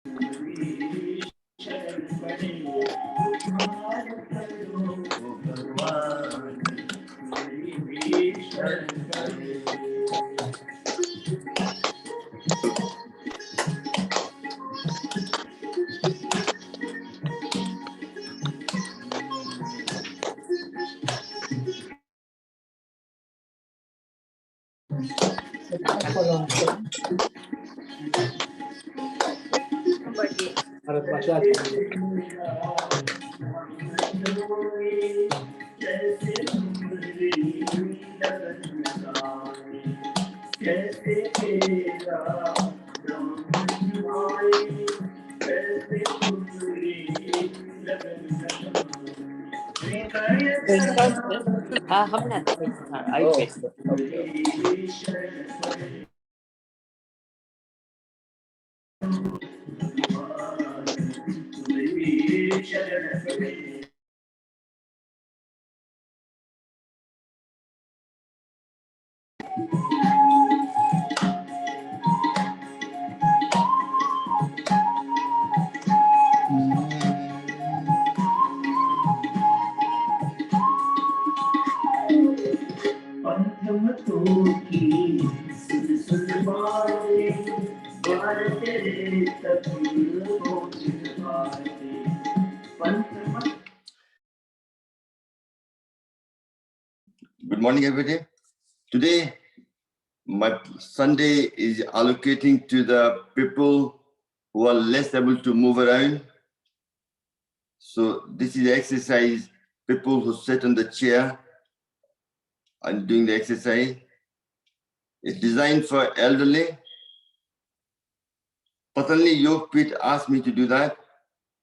हमने I faced it. Okay. Good morning, everybody. Today, my Sunday is allocating to the people who are less able to move around. So this is the exercise, people who sit on the chair and doing the exercise. It's designed for elderly. Personally, Yogpit asked me to do that.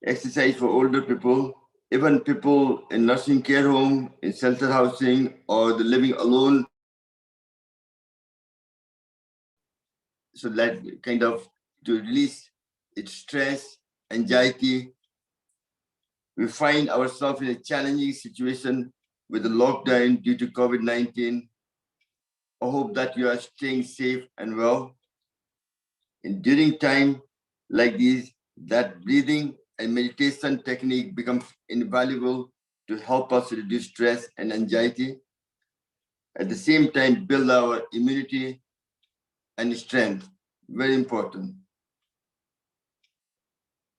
Exercise for older people, even people in nursing care home, in shelter housing, or the living alone. So that kind of to release its stress, anxiety. We find ourselves in a challenging situation with the lockdown due to COVID-19. I hope that you are staying safe and well. And during time like this, that breathing and meditation technique becomes invaluable to help us reduce stress and anxiety. At the same time, build our immunity and strength. Very important.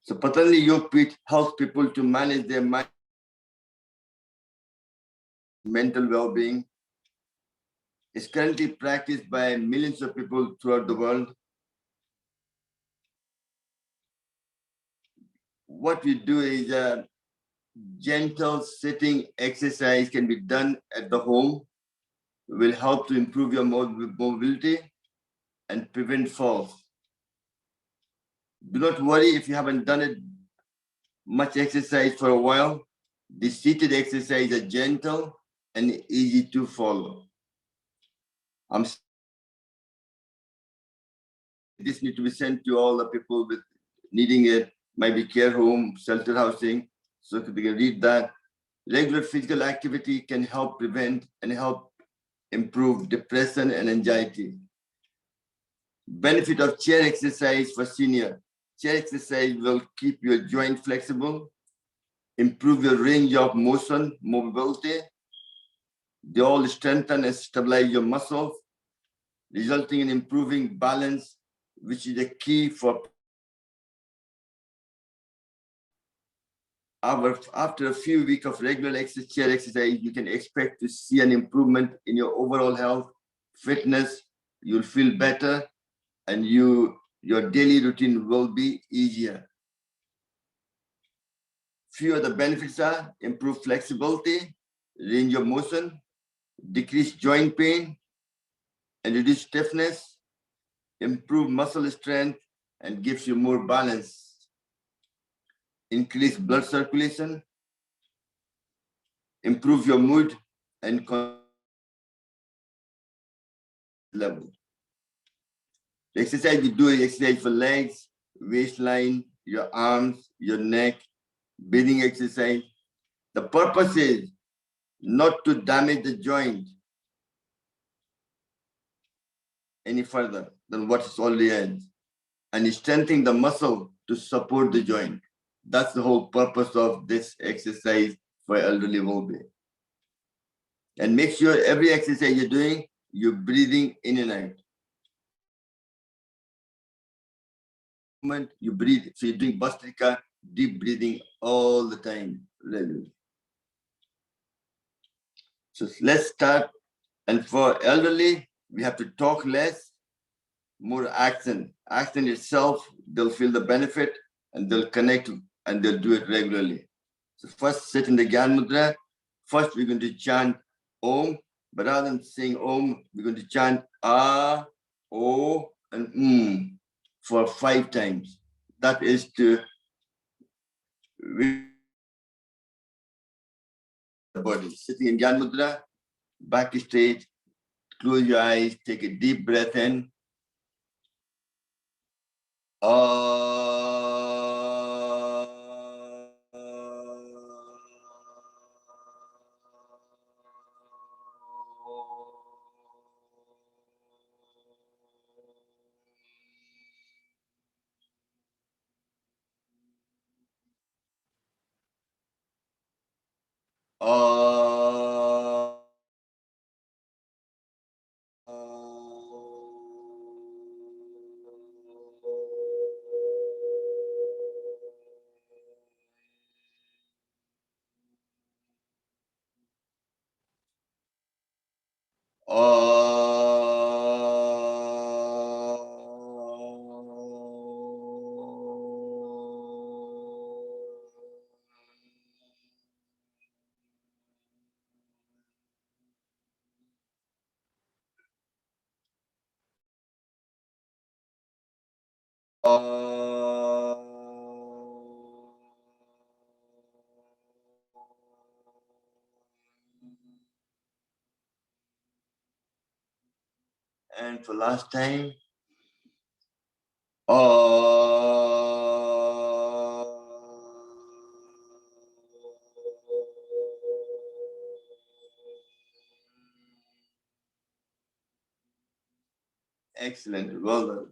So Patanjali Yogpit helps people to manage their mental well-being. It's currently practiced by millions of people throughout the world. What we do is a gentle sitting exercise can be done at the home. It will help to improve your mobility and prevent falls. Do not worry if you haven't done it much exercise for a while. The seated exercise are gentle and easy to follow. This need to be sent to all the people with needing it, might be care home, shelter housing, so they can read that. Regular physical activity can help prevent and help improve depression and anxiety. Benefit of chair exercise for senior. Chair exercise will keep your joint flexible, improve your range of motion, mobility. They all strengthen and stabilize your muscles, resulting in improving balance, which is the key for after a few weeks of regular chair exercise, you can expect to see an improvement in your overall health, fitness. You'll feel better, and your daily routine will be easier. Few of the benefits are improved flexibility, range of motion, decrease joint pain, and reduce stiffness, improve muscle strength, and gives you more balance. Increase blood circulation, improve your mood and level. The exercise you do is exercise for legs, waistline, your arms, your neck, breathing exercise. The purpose is not to damage the joint any further than what is already is, and strengthening the muscle to support the joint. That's the whole purpose of this exercise for elderly well-being. And make sure every exercise you're doing, you're breathing in and out. You breathe, so you're doing Bastrika, deep breathing all the time, regularly. So let's start. And for elderly, we have to talk less, more action. Action itself, they'll feel the benefit and they'll connect and they'll do it regularly. So first sit in the Gyan Mudra. First we're going to chant Om, but rather than saying Om, we're going to chant Ah, O, and for 5 times. That is to the body. Sitting in Gyan Mudra, back straight, close your eyes, take a deep breath in. And for last time, excellent, well done.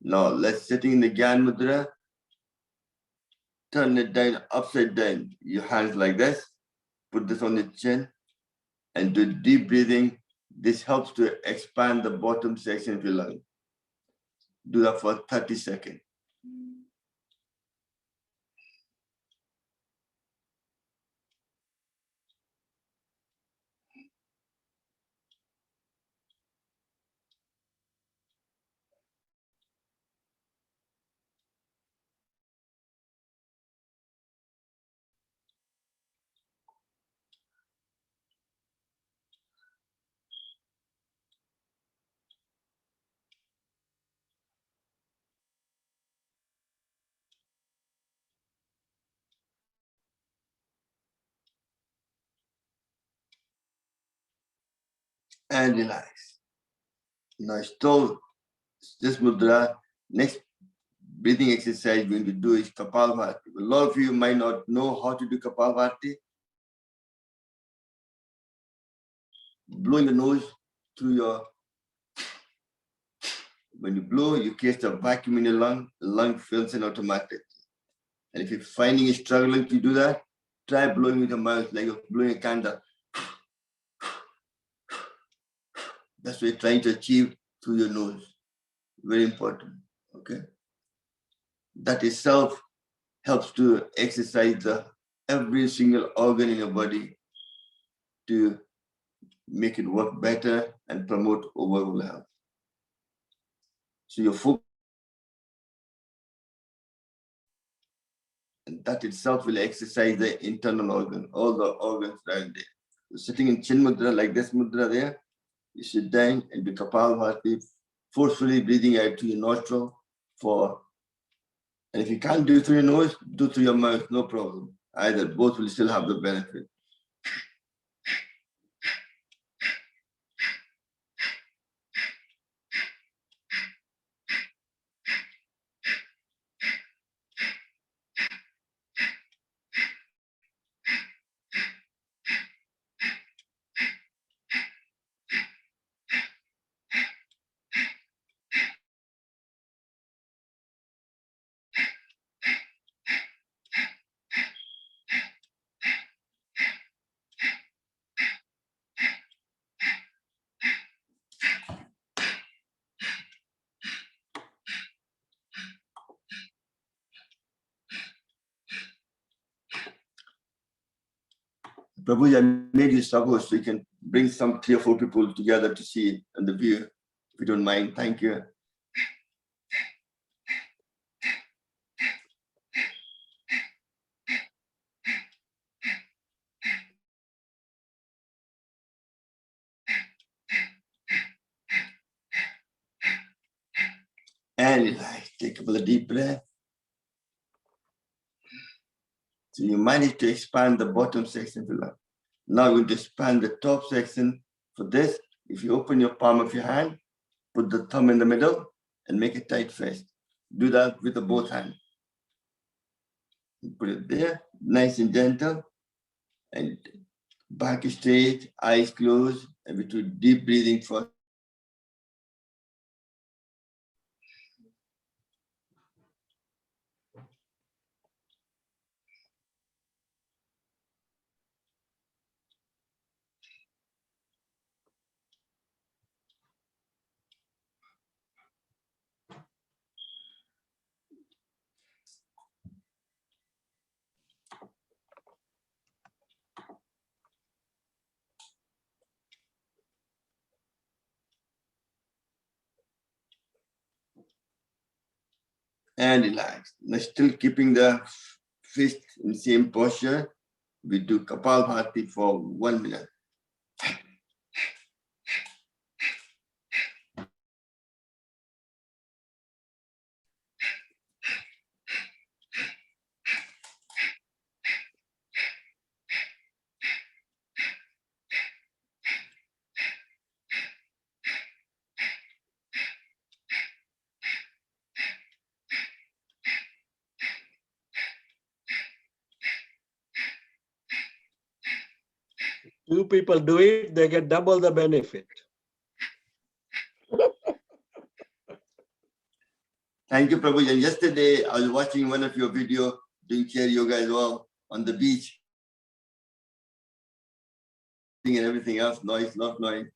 Now let's sitting in the Gyan Mudra, turn it down, upside down. Your hands like this, put this on the chin, and do deep breathing. This helps to expand the bottom section of your lung. Do that for 30 seconds. And relax. Now still this mudra. Next breathing exercise we're going to do is Kapalbhati. A lot of you might not know how to do Kapalbhati. Blow your nose through your, when you blow, you create a vacuum in your lung, the lung fills in automatically. And if you're finding it struggling to do that, try blowing with your mouth like you're blowing a candle. That's what you're trying to achieve through your nose. Very important, okay? That itself helps to exercise every single organ in your body to make it work better and promote overall health. So your focus, and that itself will exercise the internal organ, all the organs down there. So sitting in Chin Mudra, like this Mudra there, you sit down and do Kapalbhati, forcefully breathing out to your nostril and if you can't do through your nose, do through your mouth, no problem. Either, both will still have the benefit. Prabhu, I made you sub-host so you can bring some 3 or 4 people together to see and the view, if you don't mind. Thank you. And relax. Take a couple of deep breath. So you manage to expand the bottom section of your lung. Now we're going to expand the top section. For this, if you open your palm of your hand, put the thumb in the middle and make a tight fist. Do that with the both hands. Put it there, nice and gentle. And back straight, eyes closed, and we do deep breathing first. And relax. Now still keeping the fist in the same posture. We do Kapalbhati for 1 minute. Two people do it, they get double the benefit. Thank you, Prabhu. And yesterday, I was watching one of your videos doing chair yoga as well on the beach. And everything else, noise, not noise.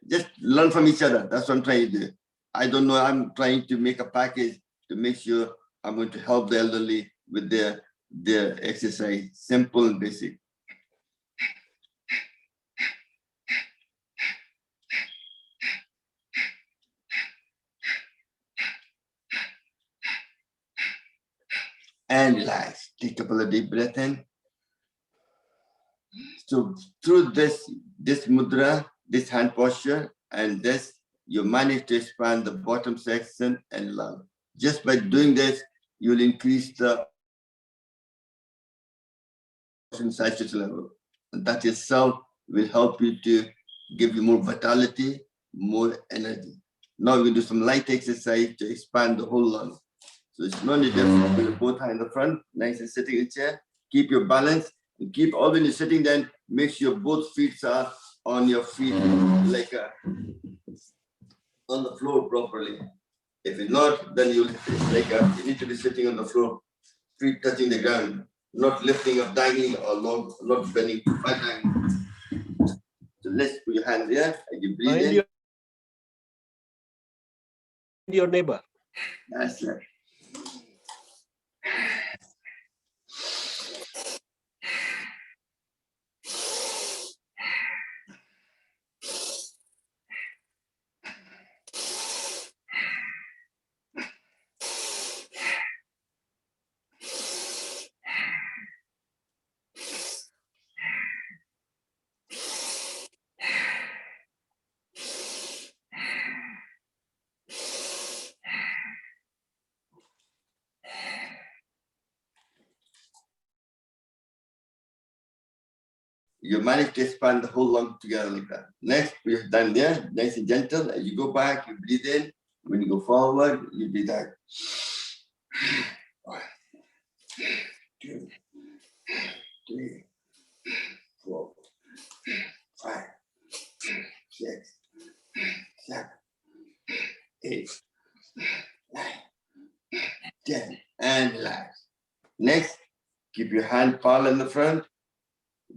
Just learn from each other. That's what I'm trying to do. I don't know. I'm trying to make a package to make sure I'm going to help the elderly with their exercise. Simple and basic. And relax. Take a couple of deep breaths in. So through this mudra, this hand posture, and this, you manage to expand the bottom section and lung. Just by doing this, you'll increase the saturation level. And that itself will help you to give you more vitality, more energy. Now we're going to do some light exercise to expand the whole lung. So it's not only different with both hands in the front, nice and sitting in the chair. Keep your balance and keep all when you're sitting then, make sure both feet are on your feet like on the floor properly. If it's not, then you need to be sitting on the floor, feet touching the ground, not lifting up, dangling, or not bending, but dangling. So let's put your hands there and you breathe in. Your neighbor. That's right. You manage to expand the whole lung together like that. Next, we're done there, nice and gentle. As you go back, you breathe in. When you go forward, you breathe out. 1, 2, 3, 4, 5, 6, 7, 8, 9, 10, and relax. Next, keep your hand palm in the front.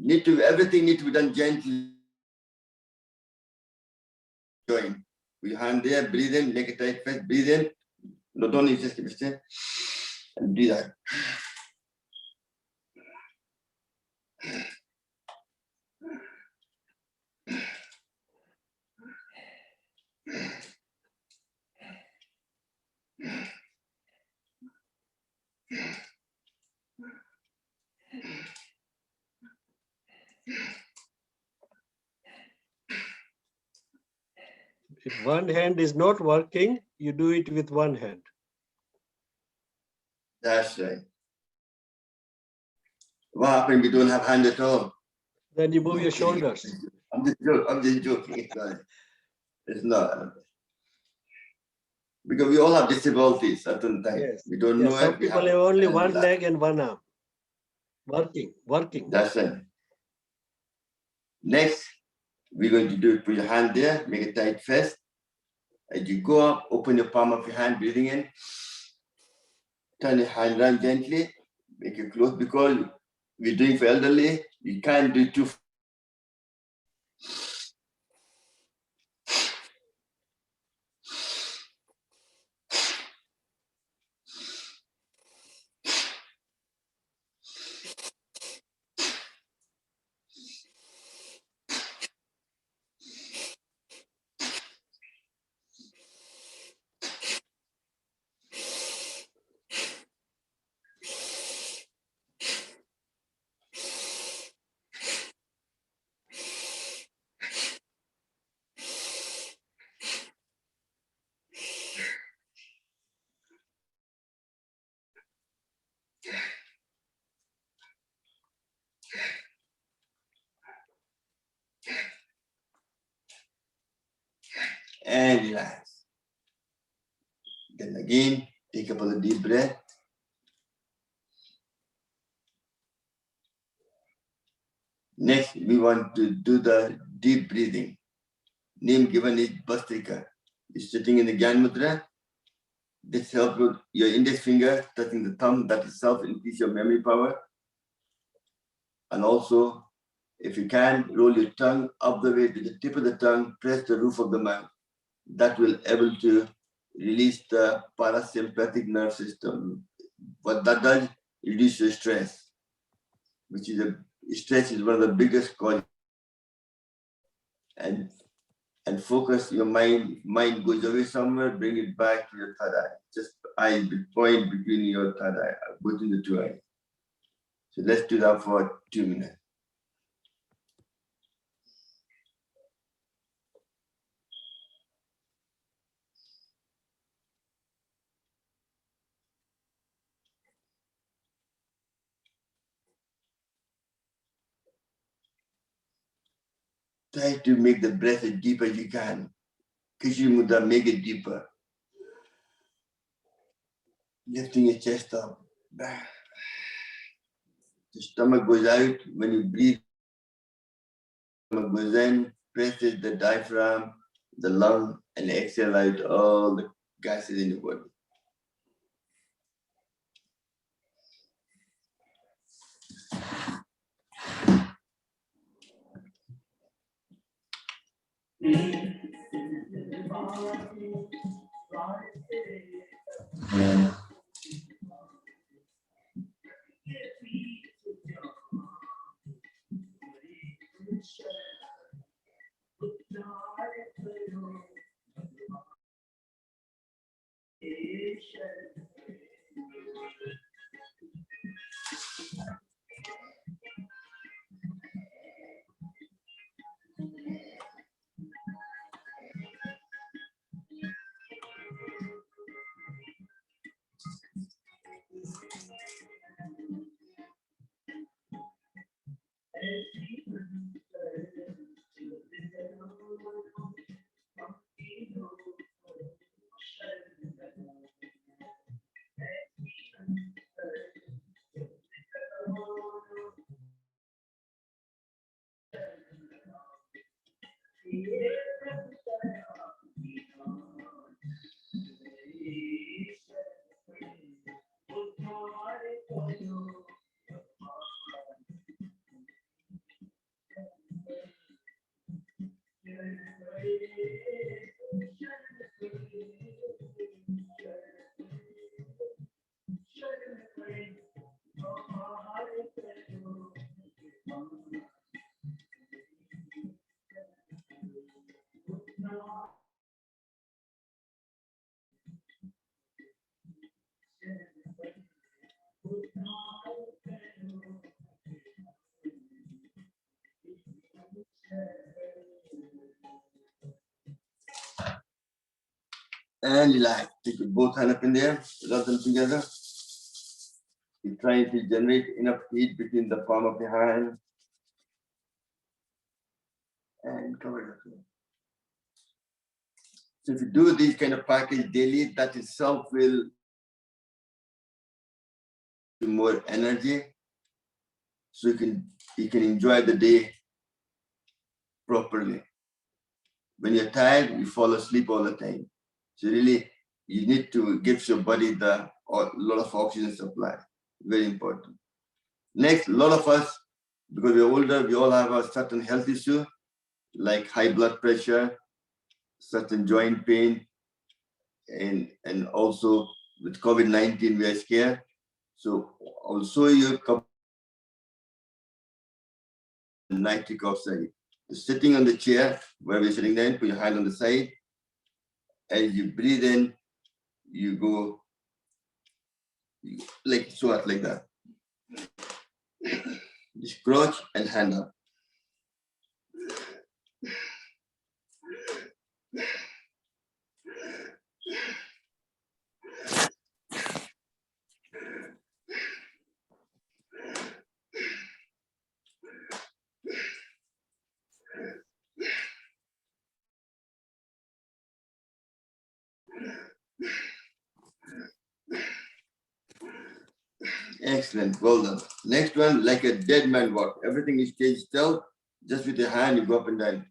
Everything needs to be done gently. Join. With your hand there, breathe in, make a tight fist, breathe in. No, don't just keep it still. And breathe out. If one hand is not working, you do it with one hand. That's right. What happened? We don't have hand at all. Then you move your shoulders. I'm just joking. It's not. Because we all have disabilities at certain time. Yes. We don't Yeah, know some it. people have only one leg and one arm. Working. That's it. Next, we're going to do it. Put your hand there, make a tight fist. As you go up, open your palm of your hand, breathing in. Turn your hand around gently, make it close, because we're doing for elderly, you can't do too fast. And relax. Then again, take a couple of deep breath. Next, we want to do the deep breathing. Name given is Bastrika. You're sitting in the Gyan Mudra. This helps with your index finger touching the thumb. That itself increase your memory power. And also, if you can, roll your tongue up the way to the tip of the tongue, press the roof of the mouth. That will able to release the parasympathetic nerve system. What that does, reduce your stress, which is stress is one of the biggest causes. And focus your mind. Mind goes away somewhere, bring it back to your third eye. Just eye, point between your third eye, between the two eyes. So let's do that for 2 minutes. Try to make the breath as deep as you can. Kishi Mudra, make it deeper. Lifting your chest up. The stomach goes out when you breathe. The stomach goes in, presses the diaphragm, the lung, and exhale out all the gases in your body. And relax. Take your both hands up in there, rub them together. You're trying to generate enough heat between the palm of your hand and cover it up. So if you do these kind of practice daily, that itself will give you more energy, so you can enjoy the day properly. When you're tired, you fall asleep all the time. So really, you need to give your body a lot of oxygen supply. Very important. Next, a lot of us, because we're older, we all have a certain health issue, like high blood pressure, certain joint pain, and also with COVID-19, we are scared. So I'll show you a couple of nitric oxide. Sitting on the chair, where we're sitting down, put your hand on the side. As you breathe in, you go like sort like that. Just crouch and hand up. Excellent, well done. Next one, like a dead man walk. Everything is stayed still. Just with your hand, you go up and down.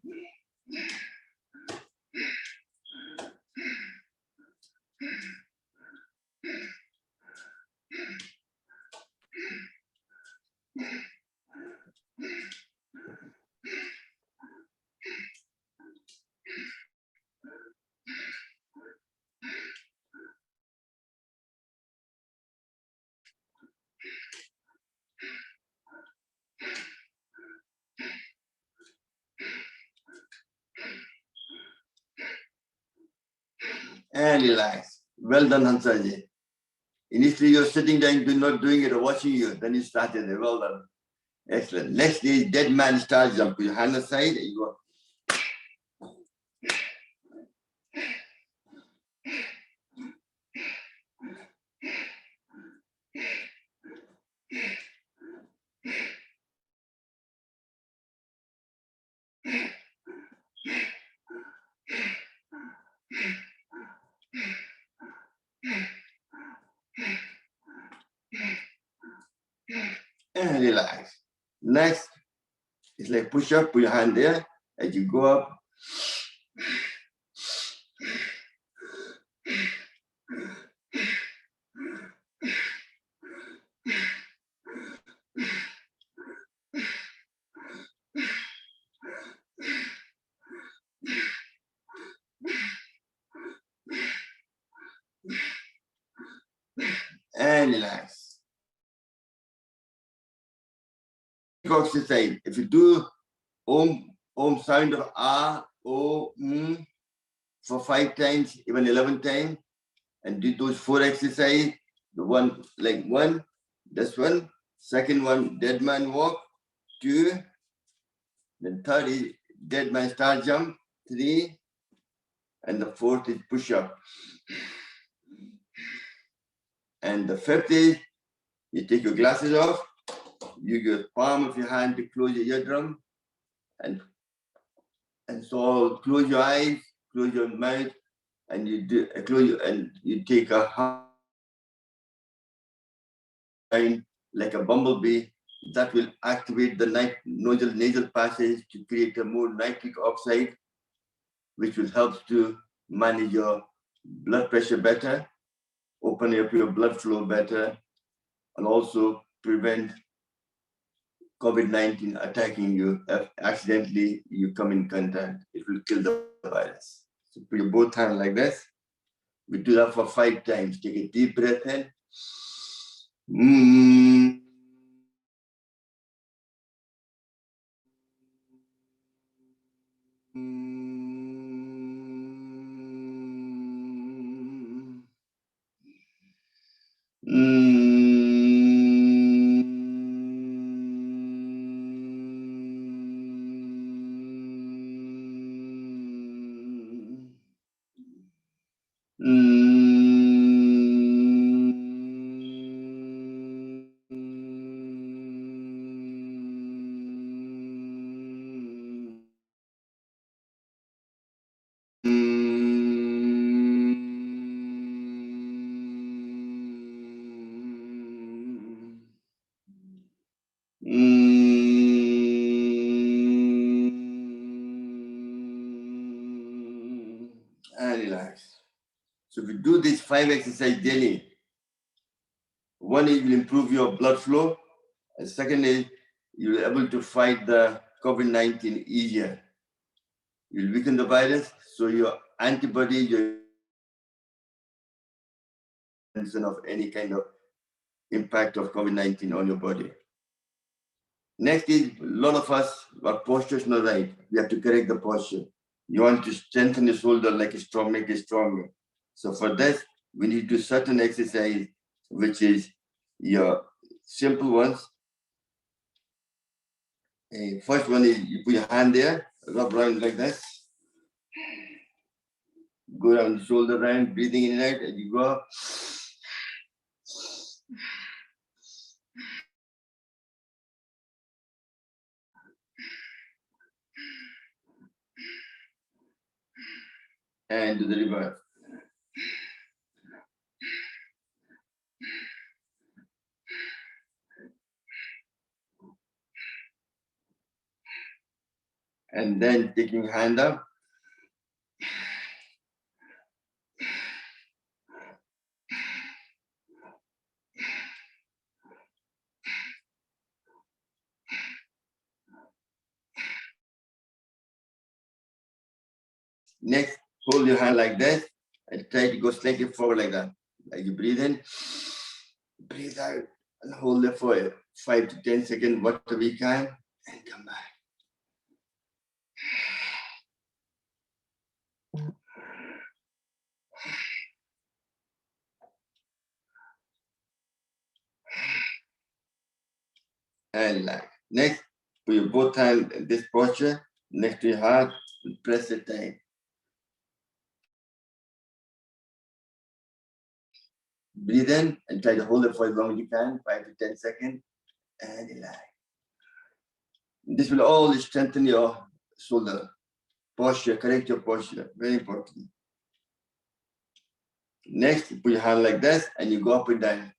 And relax. Well done, Hansaji. Initially, you're sitting there, you're not doing it or watching you. Then you started it. Well done. Excellent. Next is dead man star jump. Put your hand aside and you go. And relax. Next is like push up, put your hand there as you go up. And relax. Exercise. If you do om sound of ah, o, for 5 times, even 11 times, and do those 4 exercises, the one like 1, this one, second one, dead man walk, 2, then third is dead man star jump, 3, and the 4th is push up. And the 5th is you take your glasses off, you use palm of your hand to close your eardrum, and so close your eyes, close your mouth, and you do and you take a hand like a bumblebee. That will activate the nasal passage to create a more nitric oxide, which will help to manage your blood pressure better, open up your blood flow better, and also prevent COVID-19 attacking you. If accidentally you come in contact, it will kill the virus. So put your both hands like this. We do that for 5 times. Take a deep breath in. So if you do these 5 exercises daily, one is will improve your blood flow, and second is you'll be able to fight the COVID-19 easier. You'll weaken the virus, so your antibody, your of any kind of impact of COVID-19 on your body. Next is, a lot of us, our posture is not right. We have to correct the posture. You want to strengthen the shoulder like a strong, make it stronger. So for this, we need to do certain exercise, which is your simple ones. First one is you put your hand there, rub around like this. Go around the shoulder line, breathing in and out, and you go. And do the reverse. And then taking hand up. Next, hold your hand like this and try to go slightly forward like that. Like you breathe in, breathe out, and hold it for 5 to 10 seconds, whatever you can, and come back. And relax. Next, put your both hands in this posture, next to your heart, and press it tight. Breathe in and try to hold it for as long as you can, 5 to 10 seconds, and relax. This will always strengthen your shoulder posture, correct your posture, very important. Next, you put your hand like this and you go up and down.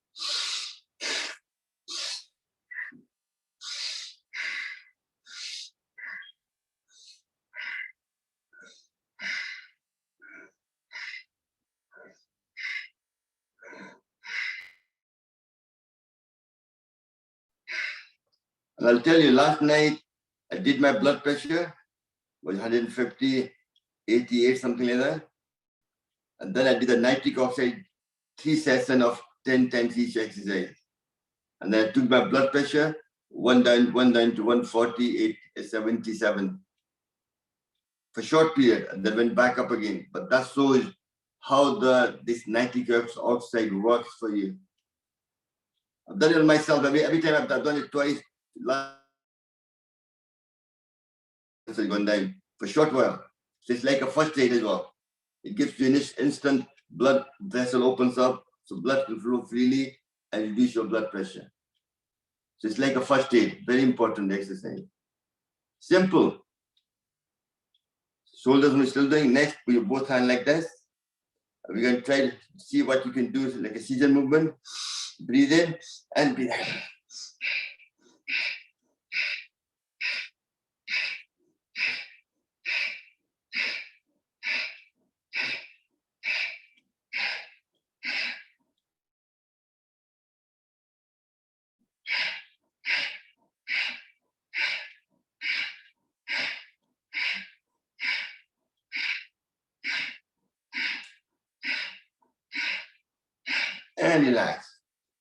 And I'll tell you, last night I did my blood pressure, was 150, 88, something like that. And then I did a nitric oxide 3 sessions of 10 times each exercise. And then I took my blood pressure, one down to 148, 77 for a short period, and then went back up again. But that shows how this nitric oxide works for you. I've done it on myself. Every time I've done it twice, it's gone down for a short while. So it's like a first aid as well. It gives you an instant blood vessel opens up, so blood can flow freely and reduce your blood pressure. So it's like a first aid, very important exercise. Simple. Shoulders we're still doing. Next, put your both hands like this. We're going to try to see what you can do, like a Caesar movement. Breathe in and breathe out. And relax.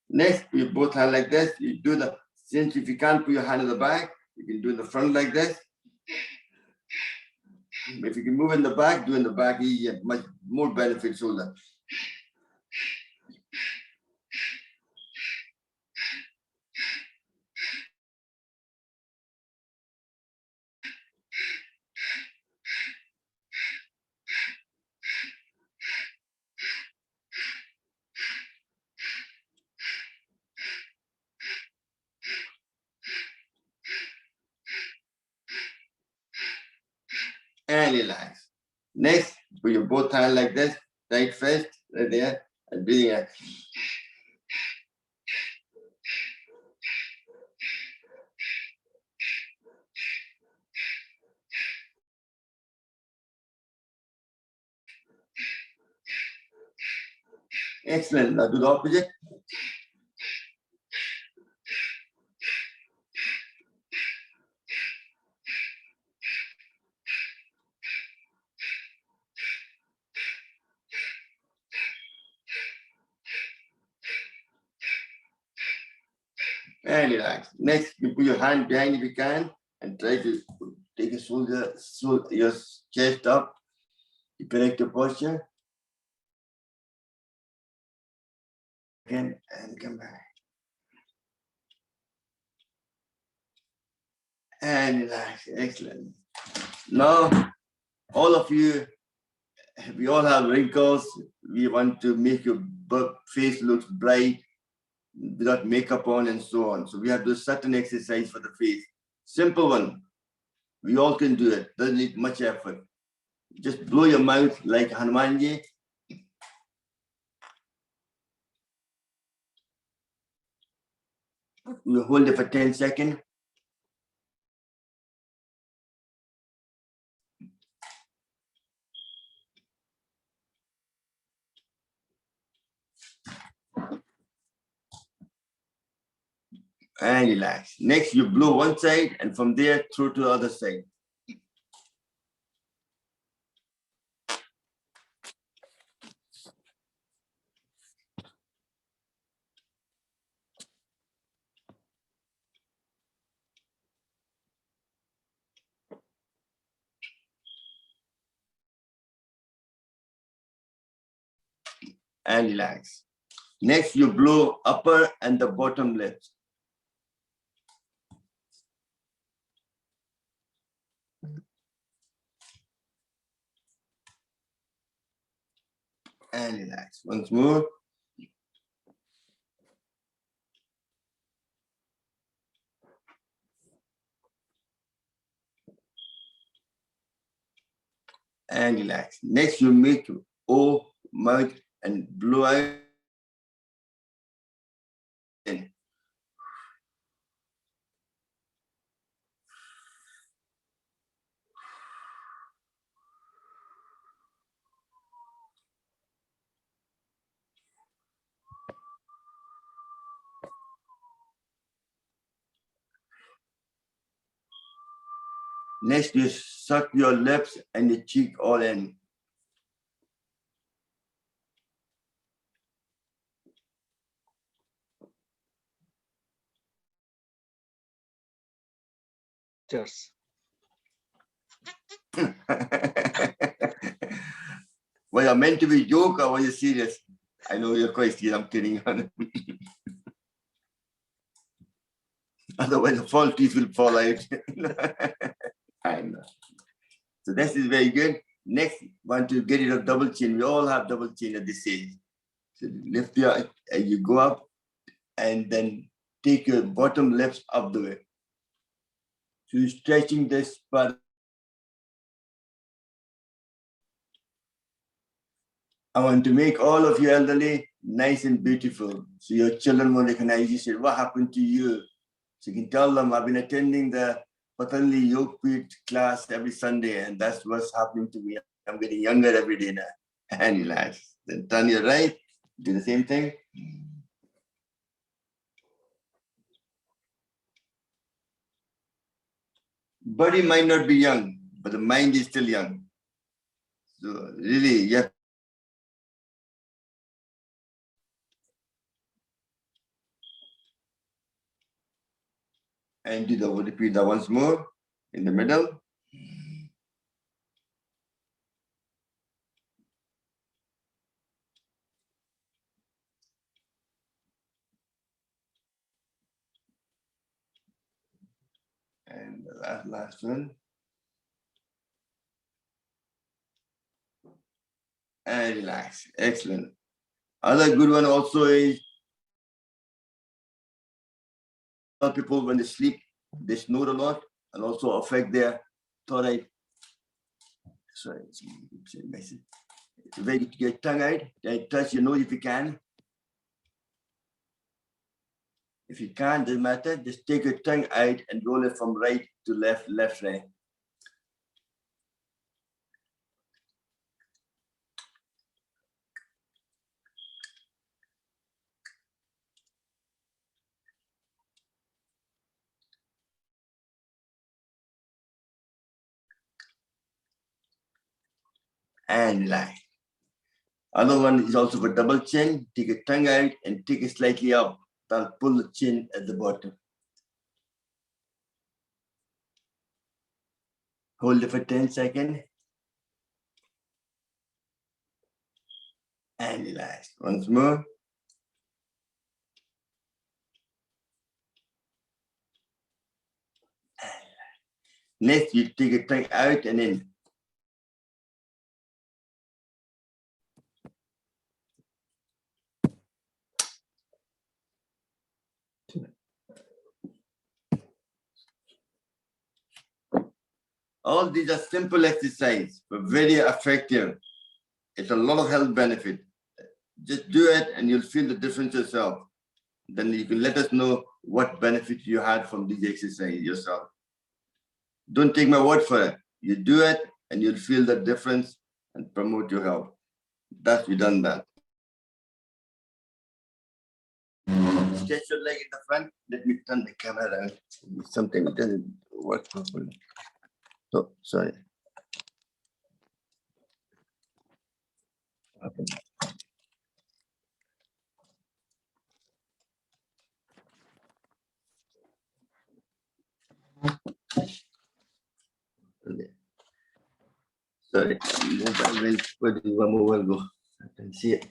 Next, put your both hands like this. You do since if you can't put your hand in the back, you can do in the front like this. If you can move in the back, do in the back, you get much more benefit shoulder. And relax. Next, put your both hands like this, tight fist, right there, and breathing out. Excellent. Now do the opposite. And relax. Next, you put your hand behind if you can and try to take your chest up. You correct your posture. Again, and come back. And relax. Excellent. Now, all of you, we all have wrinkles. We want to make your face look bright without makeup on and so on. So we have to do certain exercise for the face. Simple one. We all can do it. Doesn't need much effort. Just blow your mouth like Hanumanji. You hold it for 10 seconds. And relax. Next, you blow one side and from there through to the other side. And relax. Next, you blow upper and the bottom lips. And relax. Once more. And relax. Next, you make O mouth and blow out. In. Next, you suck your lips and your cheek all in. Cheers. Well, you're meant to be joke or were you serious? I know you're quite serious, I'm kidding. Otherwise, the false teeth will fall out. I know. So this is very good. Next, want to get rid of double chin. We all have double chin at this age. So lift your, and you go up and then take your bottom lips up the way. So you're stretching this part. I want to make all of you elderly nice and beautiful. So your children will recognize you, say, what happened to you? So you can tell them, I've been attending the Patanjali Yoga class every Sunday, and that's what's happening to me. I'm getting younger every day now. And relax. Then turn your right, do the same thing. Body might not be young, but the mind is still young. So really, yeah. And do the repeat that once more in the middle. And the last one. And relax. Excellent. Other good one also is people when they sleep, they snore a lot and also affect their thyroid. Sorry, it's messy. It's very good to get tongue out. Then touch your nose if you can. If you can't, doesn't matter. Just take your tongue out and roll it from right to left, left, right. and relax. Other one is also for double chin. Take a tongue out and take it slightly up. Then pull the chin at the bottom. Hold it for 10 seconds. And relax. Once more. Next, you take a tongue out and in. All these are simple exercises, but very effective. It's a lot of health benefit. Just do it and you'll feel the difference yourself. Then you can let us know what benefit you had from these exercises yourself. Don't take my word for it. You do it and you'll feel the difference and promote your health. That's we done that. Stretch your leg in the front. Let me turn the camera around. Something doesn't work properly. Oh, sorry. Okay. Sorry, where did one mobile go? I can see it.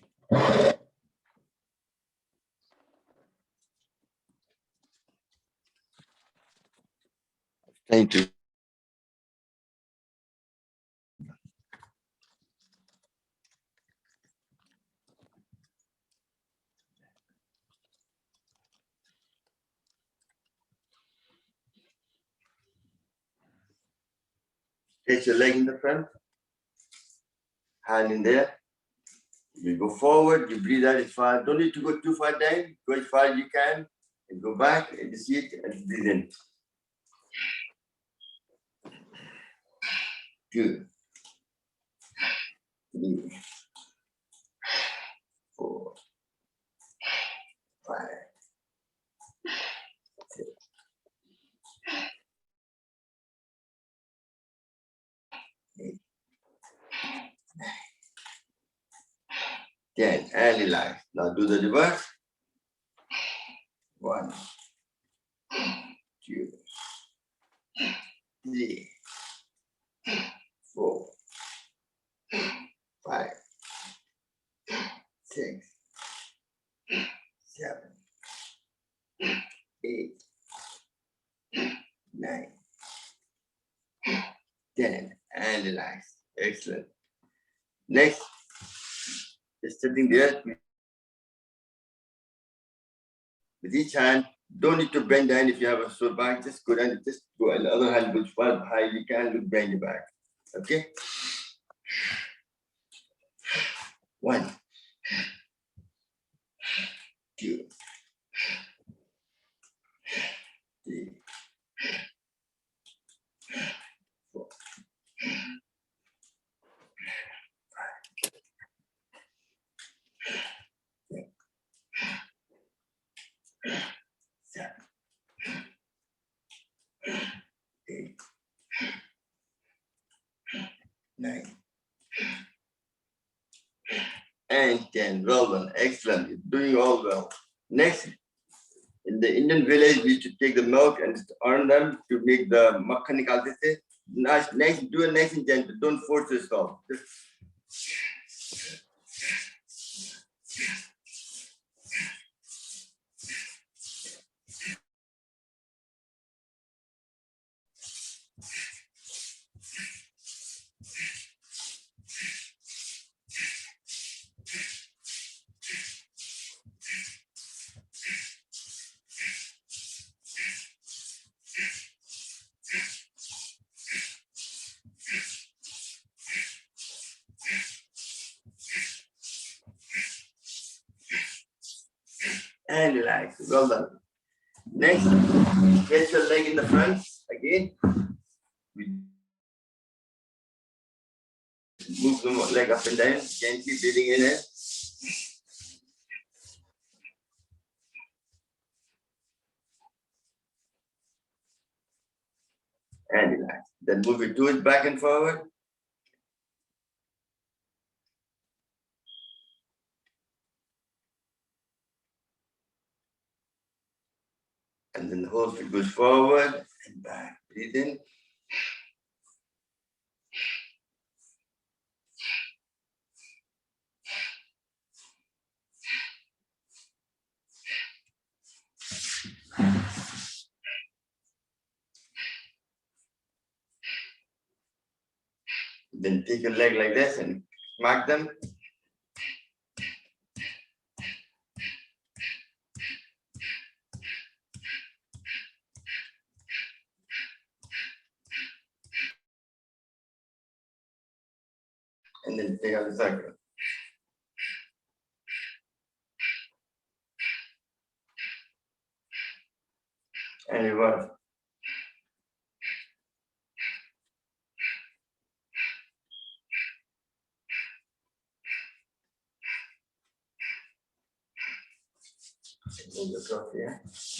Thank you. Place your leg in the front, hand in there. You go forward, you breathe out as far. Don't need to go too far down. Go as far as you can, and go back in the seat and breathe in. 2, 3, 4, 5, 6, 8, 10, and relax. Now do the reverse. 1, 2, 3, 4, 5, 6, 7, 8, 9, 10, and relax. Excellent. Next, just sitting there with each hand. Don't need to bend down if you have a sore back. Just go down, just go, and the other hand goes far high you can, look bend your back. Okay? 1, 2, 3, 4, 5, 6, 7, 8, 9, and 10. Well done. Excellent. You're doing all well. Next, in the Indian village, we should take the milk and earn them to make the makhan nikalte the. Next, do it nice and gentle. Don't force yourself. And relax. Well done. Next, get your leg in the front again. Move the leg up and down, gently breathing in it. And relax. Then move your toes back and forward. And then the whole feet goes forward and back. Breathe in. Then take your leg like this and smack them. And then take out the circle. And reverse.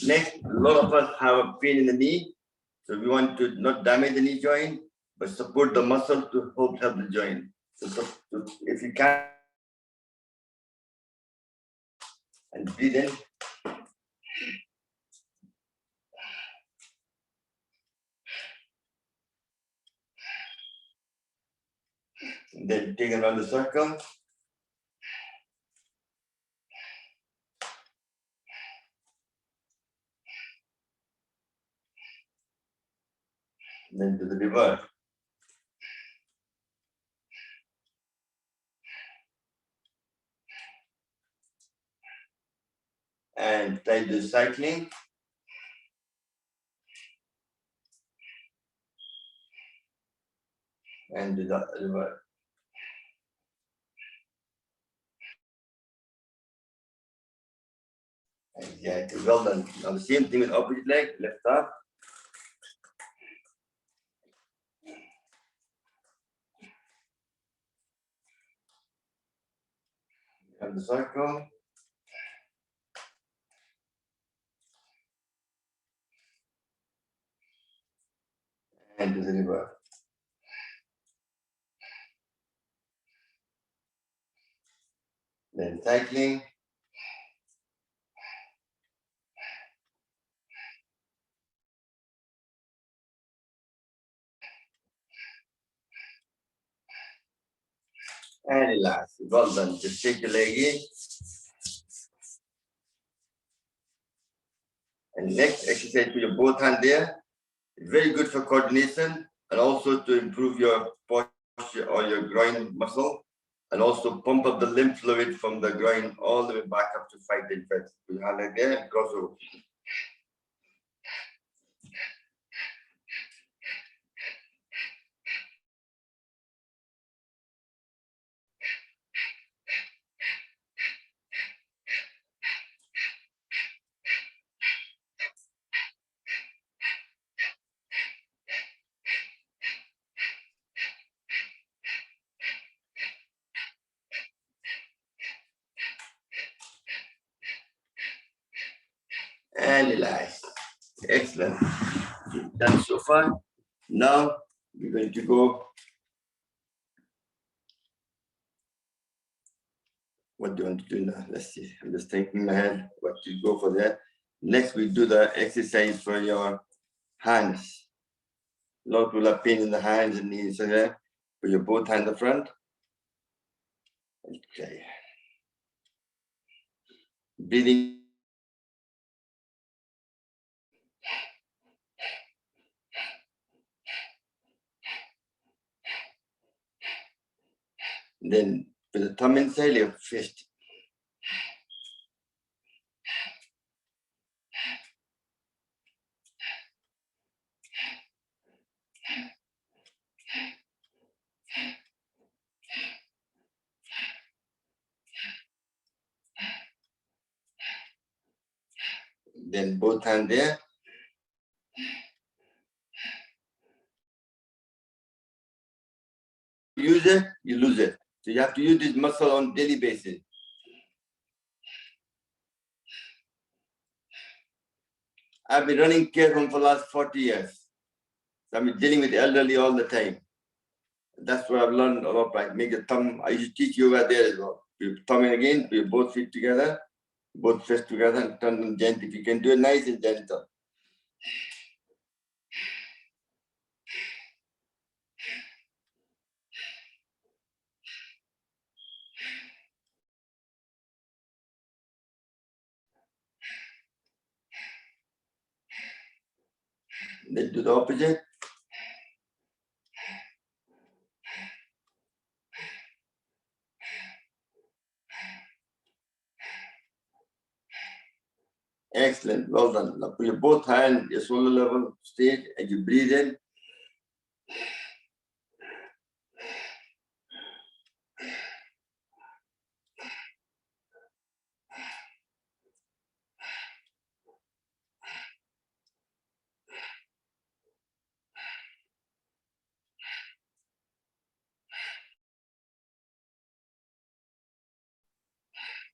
Next, a lot of us have a pain in the knee. So we want to not damage the knee joint, but support the muscle to help the joint. So if you can, and breathe in. And then take around the circle. And then to the reverse. And try the cycling. And do the reverse. Exactly, well done. Now the same thing with opposite leg, left up. And the circle. And to the reverse. Then cycling. And relax. Well done. Just take the leg in. And next exercise, put your both hands there. It's very good for coordination and also to improve your posture or your groin muscle and also pump up the lymph fluid from the groin all the way back up to fight the infection. Put your hand like there and cross over. And relax. Excellent. Done so far. Now we're going to go. What do you want to do now? Let's see. I'm just thinking in my head what to go for that. Next, we do the exercise for your hands. A lot of people have pain in the hands and knees. Okay? Put your both hands in the front. Okay. Breathing. Then put the thumb inside your fist. Then both hands there. Use it, you lose it. So you have to use this muscle on a daily basis. I've been running care home for the last 40 years. So I've been dealing with the elderly all the time. That's what I've learned a lot. Like make a thumb. I used to teach yoga there as well. You thumb in again, put your both feet together, both fists together, and turn them gentle. If you can do it nice and gentle. Then do the opposite. Excellent. Well done. Now put your both hands, your shoulder level, straight, and you breathe in.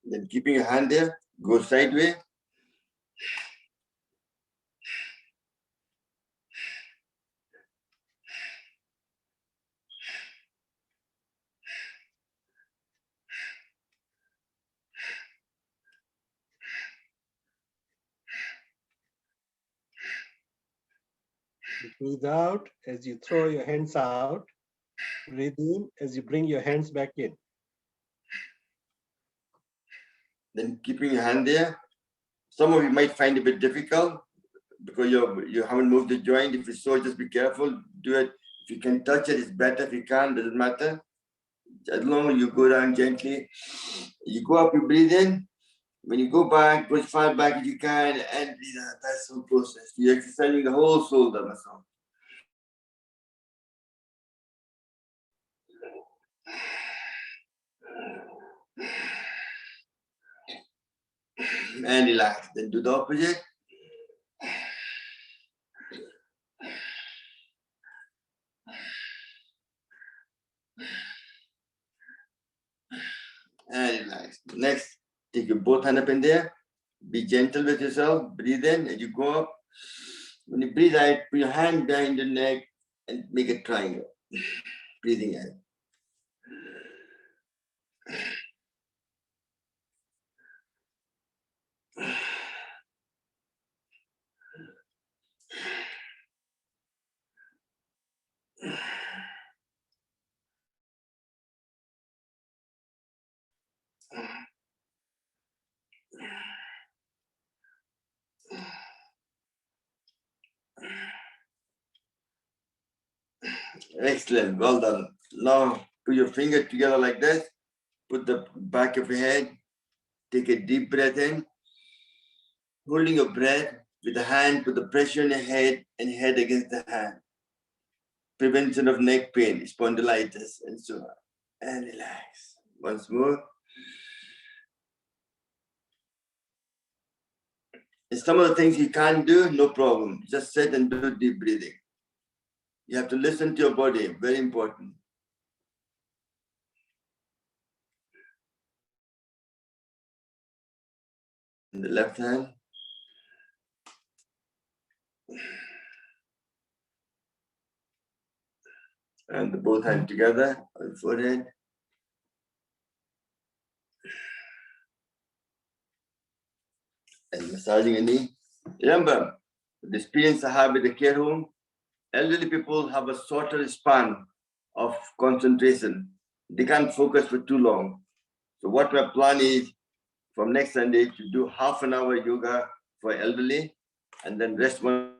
Then keeping your hand there, go sideways. Breathe out as you throw your hands out. Breathe in as you bring your hands back in. Then keeping your hand there. Some of you might find it a bit difficult because you haven't moved the joint. If it's so, just be careful. Do it. If you can touch it, it's better. If you can't, doesn't matter. As long as you go down gently, you go up, you breathe in. When you go back, go as far back as you can, and breathe out. That's the process. You're exercising the whole shoulder muscle. And relax. Then do the opposite. And relax. Next, take your both hand up in there. Be gentle with yourself. Breathe in as you go up. When you breathe out, put your hand behind the neck and make a triangle. Breathing out. Excellent. Well done. Now put your finger together like this. Put the back of your head. Take a deep breath in. Holding your breath with the hand, put the pressure on your head and head against the hand. Prevention of neck pain, spondylitis, and so on. And relax. Once more. And some of the things you can't do, no problem. Just sit and do deep breathing. You have to listen to your body, very important. In the left hand. And the both hands together on the forehead. And massaging a knee. Remember, the experience I have with the care home, elderly people have a shorter span of concentration. They can't focus for too long. So what my plan is from next Sunday to do half an hour yoga for elderly and then rest one.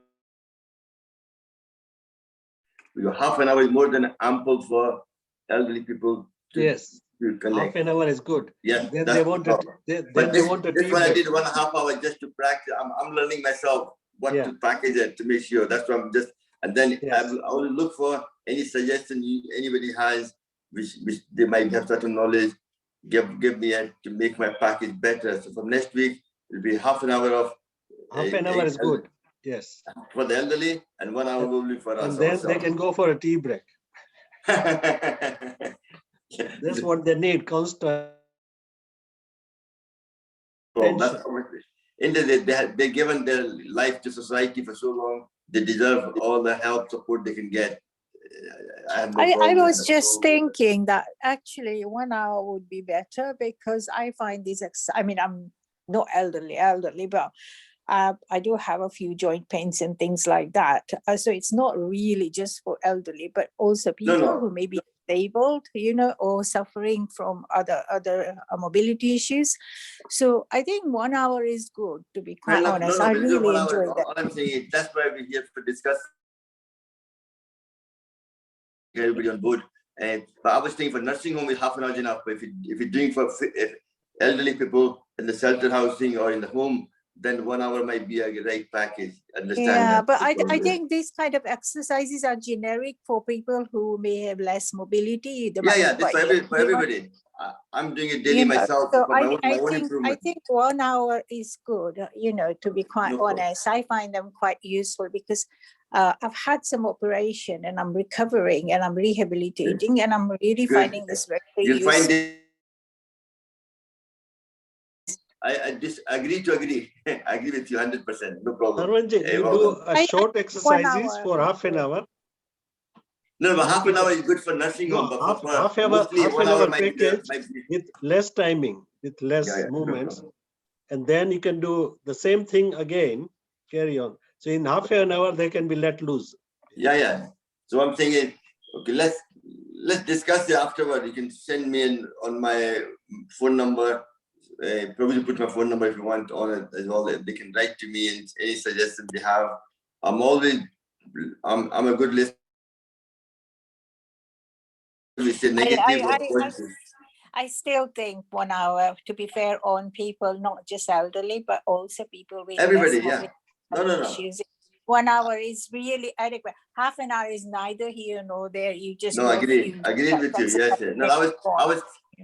Because half an hour is more than ample for elderly people to, yes. To connect. Half an hour is good. Yes, then they want to. Then they want to. This one I did 1.5 hours just to practice. I'm learning myself what to package it to make sure. That's what I'm just. And then I will look for any suggestion anybody has, which they might have certain knowledge. Give me to make my package better. So from next week it'll be half an hour of. Half an hour is good. Yes. For the elderly and 1 hour will be for us. And then they can go for a tea break. That's what they need, constant. That's they've given their life to society for so long. They deserve all the help, support they can get. I was just thinking that actually 1 hour would be better because I find these, I mean, I'm not elderly, but I do have a few joint pains and things like that. So it's not really just for elderly, but also people who maybe disabled, or suffering from other mobility issues. So I think 1 hour is good, to be quite honest. I really enjoy that. All I'm saying is that's why we're here to discuss. Everybody on board. But I was thinking for nursing home, half an hour is enough. But if you're doing for elderly people in the shelter housing or in the home, then 1 hour might be a right package. Understand? Yeah, that. but I think these kind of exercises are generic for people who may have less mobility. They might Yeah, be that's quite for everybody. I'm doing it daily myself so for my own improvement. I think 1 hour is good, to be quite honest. I find them quite useful because I've had some operation and I'm recovering and I'm rehabilitating and I'm really finding this very You'll useful. find this. I just agree to agree. I agree with you 100%. No problem. Sarvanji, you do a short exercises for half an hour. No, but half an hour is good for nursing home. But half an hour package with less timing, with less movements. No, and then you can do the same thing again, carry on. So in half an hour, they can be let loose. Yeah. So I'm thinking, okay, let's discuss it afterward. You can send me on my phone number. Probably put my phone number if you want on it as well. They can write to me and any suggestions they have. I'm a good listener. We say negative or positive. I still think 1 hour, to be fair, on people, not just elderly, but also people with everybody, less No. issues. 1 hour is really adequate. Half an hour is neither here nor there. You just agree with you. Yes. No,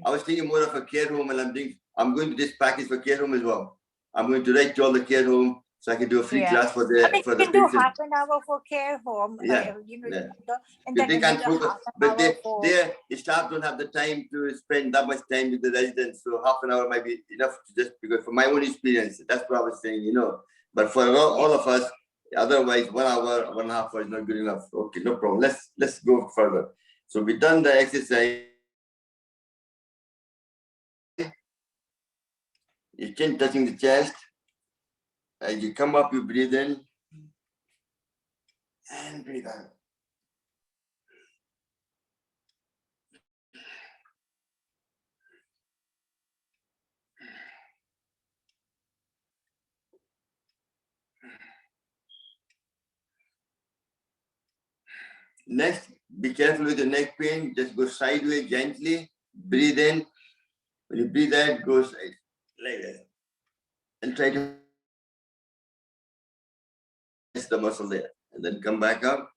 I was thinking more of a care home, and I'm going to this package for care home as well. I'm going to write to all the care home so I can do a free class for the you can do half an hour for care home. And then they can't focus, but the staff don't have the time to spend that much time with the residents. So half an hour might be enough to just because from my own experience, that's what I was saying, But for all of us, otherwise 1 hour, 1.5 hours is not good enough. Okay, no problem. Let's go further. So we've done the exercise. Your chin touching the chest. As you come up, you breathe in and breathe out. Next, be careful with the neck pain. Just go sideways gently. Breathe in. When you breathe out, go like that. And try to press the muscle there. And then come back up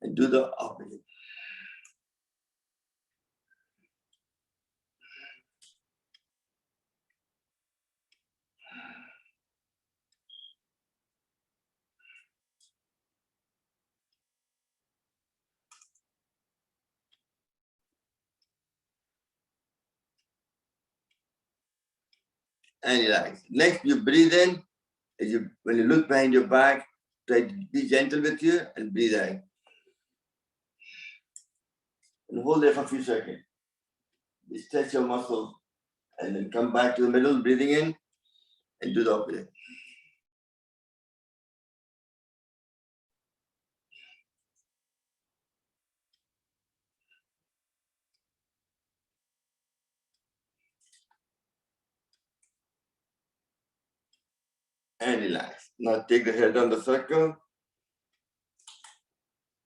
and do the opposite. And relax. Next, you breathe in. When you look behind your back, try to be gentle with you and breathe out. And hold there for a few seconds. Stretch your muscle and then come back to the middle, breathing in and do the opposite. And relax. Now take the head on the circle.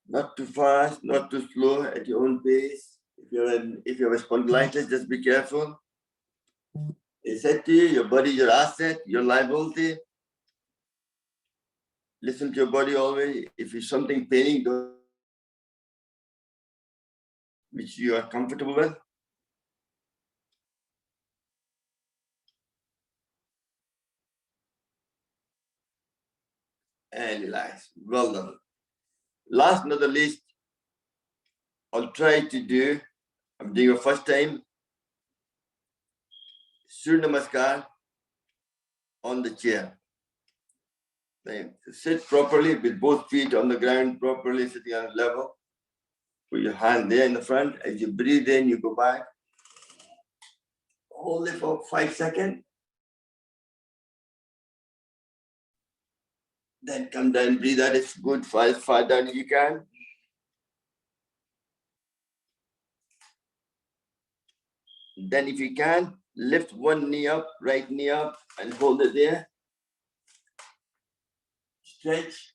Not too fast, not too slow, at your own pace. If you have a spondylitis, just be careful. It's said to you, your body, your asset, your liability. Listen to your body always. If it's something paining, which you are comfortable with. And relax. Well done. Last but not the least, I'll try to do, I'm doing it first time, Surya Namaskar on the chair. Then sit properly with both feet on the ground, properly sitting on a level. Put your hand there in the front. As you breathe in, you go back. Hold it for 5 seconds. Then come down, breathe out as good, far down as you can. Then if you can, lift one knee up, right knee up, and hold it there. Stretch.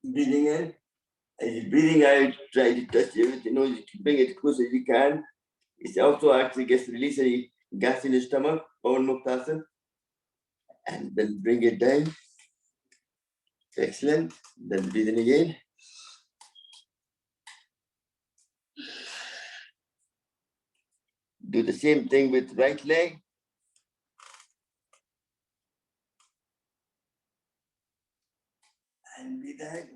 Breathing in. As you're breathing out, try to touch everything. You bring it close as you can. It also actually gets to release any gas in your stomach, Pawan Muktasana. And then bring it down. Excellent. Then breathe in again. Do the same thing with right leg. And breathe out.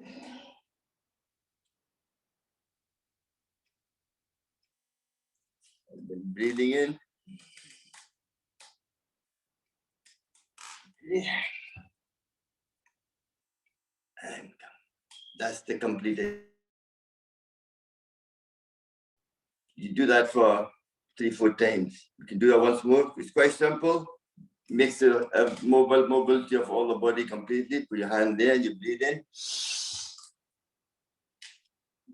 And then breathing in. And that's the complete. You do that for 3-4 times. You can do that once more. It's quite simple. Makes a mobility of all the body completely. Put your hand there, you breathe in.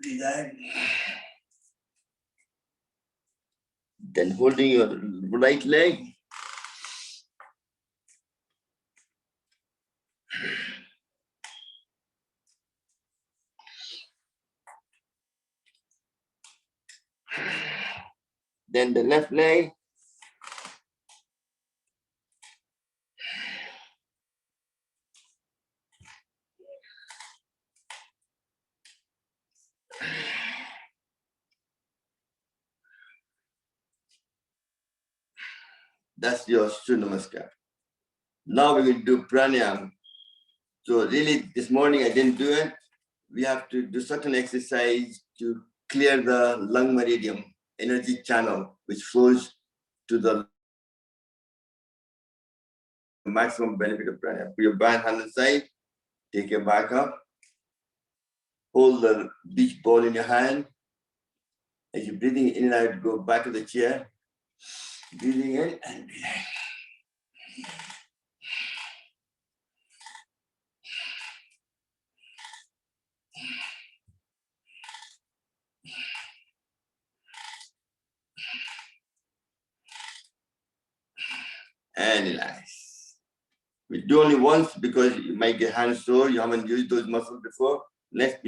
Breathe out. Then holding your right leg. Then the left leg. That's your Surya Namaskar. Now we will do pranayama. So really this morning I didn't do it. We have to do certain exercise to clear the lung meridian, energy channel, which flows to the maximum benefit of pranayama. Put your band hand aside, take your back up, hold the beach ball in your hand. As you're breathing in and out, go back to the chair, breathing in and breathing out. And relax. We do only once because you might get hands sore, you haven't used those muscles before. Next,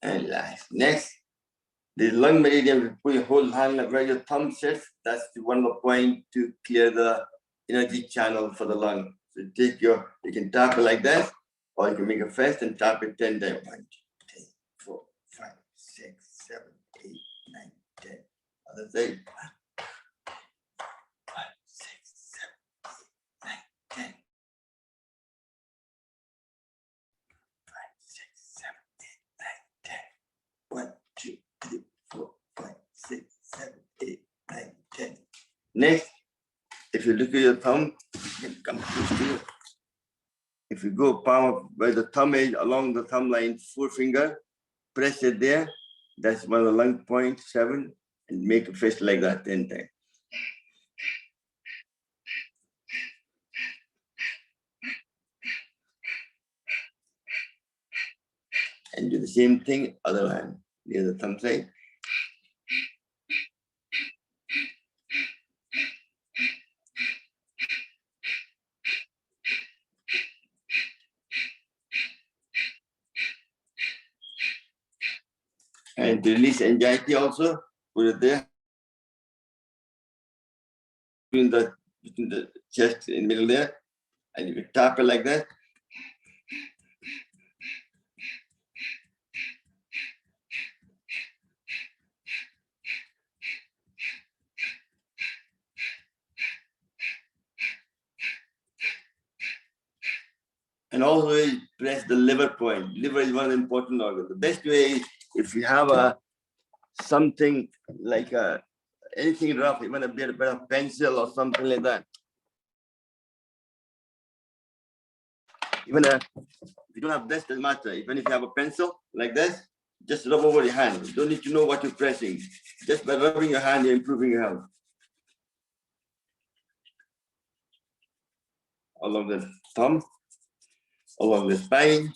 and relax. Next, the lung meridian, we put your whole hand where your thumb sits. That's one of the point to clear the energy channel for the lung. So you can tap it like that, or you can make a fist and tap it 10 times. 1, 2, 3, 4, 5, 6, 7, 8, 9, 10. Other side. 1, 6, 7, 8, 9, 10. 5, 6, 7, 8, 9, 10. 1, 2, 3, 4, 5, 6, 7, 8, 9, 10. Next, if you look at your thumb, you can come close to you. If you go palm up where the thumb is along the thumb line, forefinger, press it there. That's one of the lung points, 7, and make a fist like that 10 times. And do the same thing, other hand, near the thumb side. And to release anxiety also, put it there. Between the chest in the middle there. And you tap it like that. And also press the liver point. Liver is one important organ. The best way is if you have something like anything rough, even a bit of pencil or something like that. Even if you don't have this, doesn't matter. Even if you have a pencil like this, just rub over your hand. You don't need to know what you're pressing. Just by rubbing your hand, you're improving your health. Along the thumb, along the spine,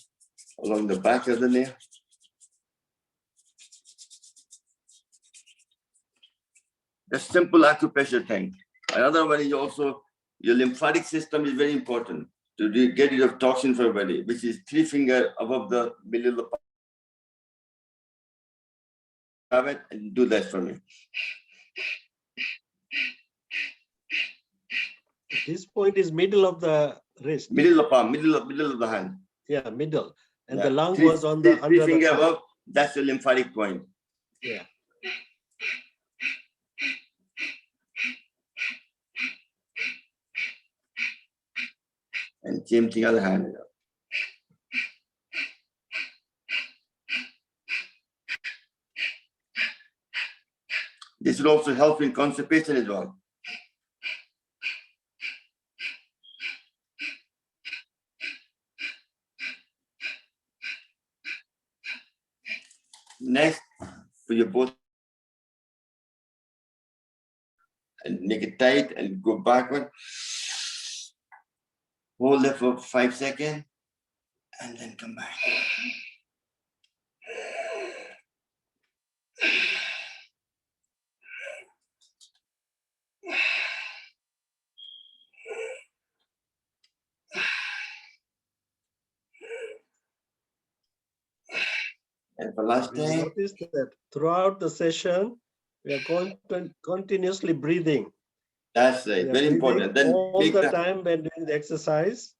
along the back of the nail. The simple acupressure thing. Another one is also your lymphatic system is very important to get rid of toxin from your body, which is 3 fingers above the middle of the palm. Have it and do that for me. This point is middle of the wrist. Middle of the palm, middle of the hand. Yeah, middle. And Yeah. the lung was on the three under finger the thumb. above. That's the lymphatic point. Yeah. And same thing other hand. This will also help in constipation as well. Next, for your both and make it tight and go backward. Hold it for 5 seconds and then come back. And for last We time, noticed that throughout the session, we are continuously breathing. that's right, We are very breathing important. Then all the time when doing the exercise.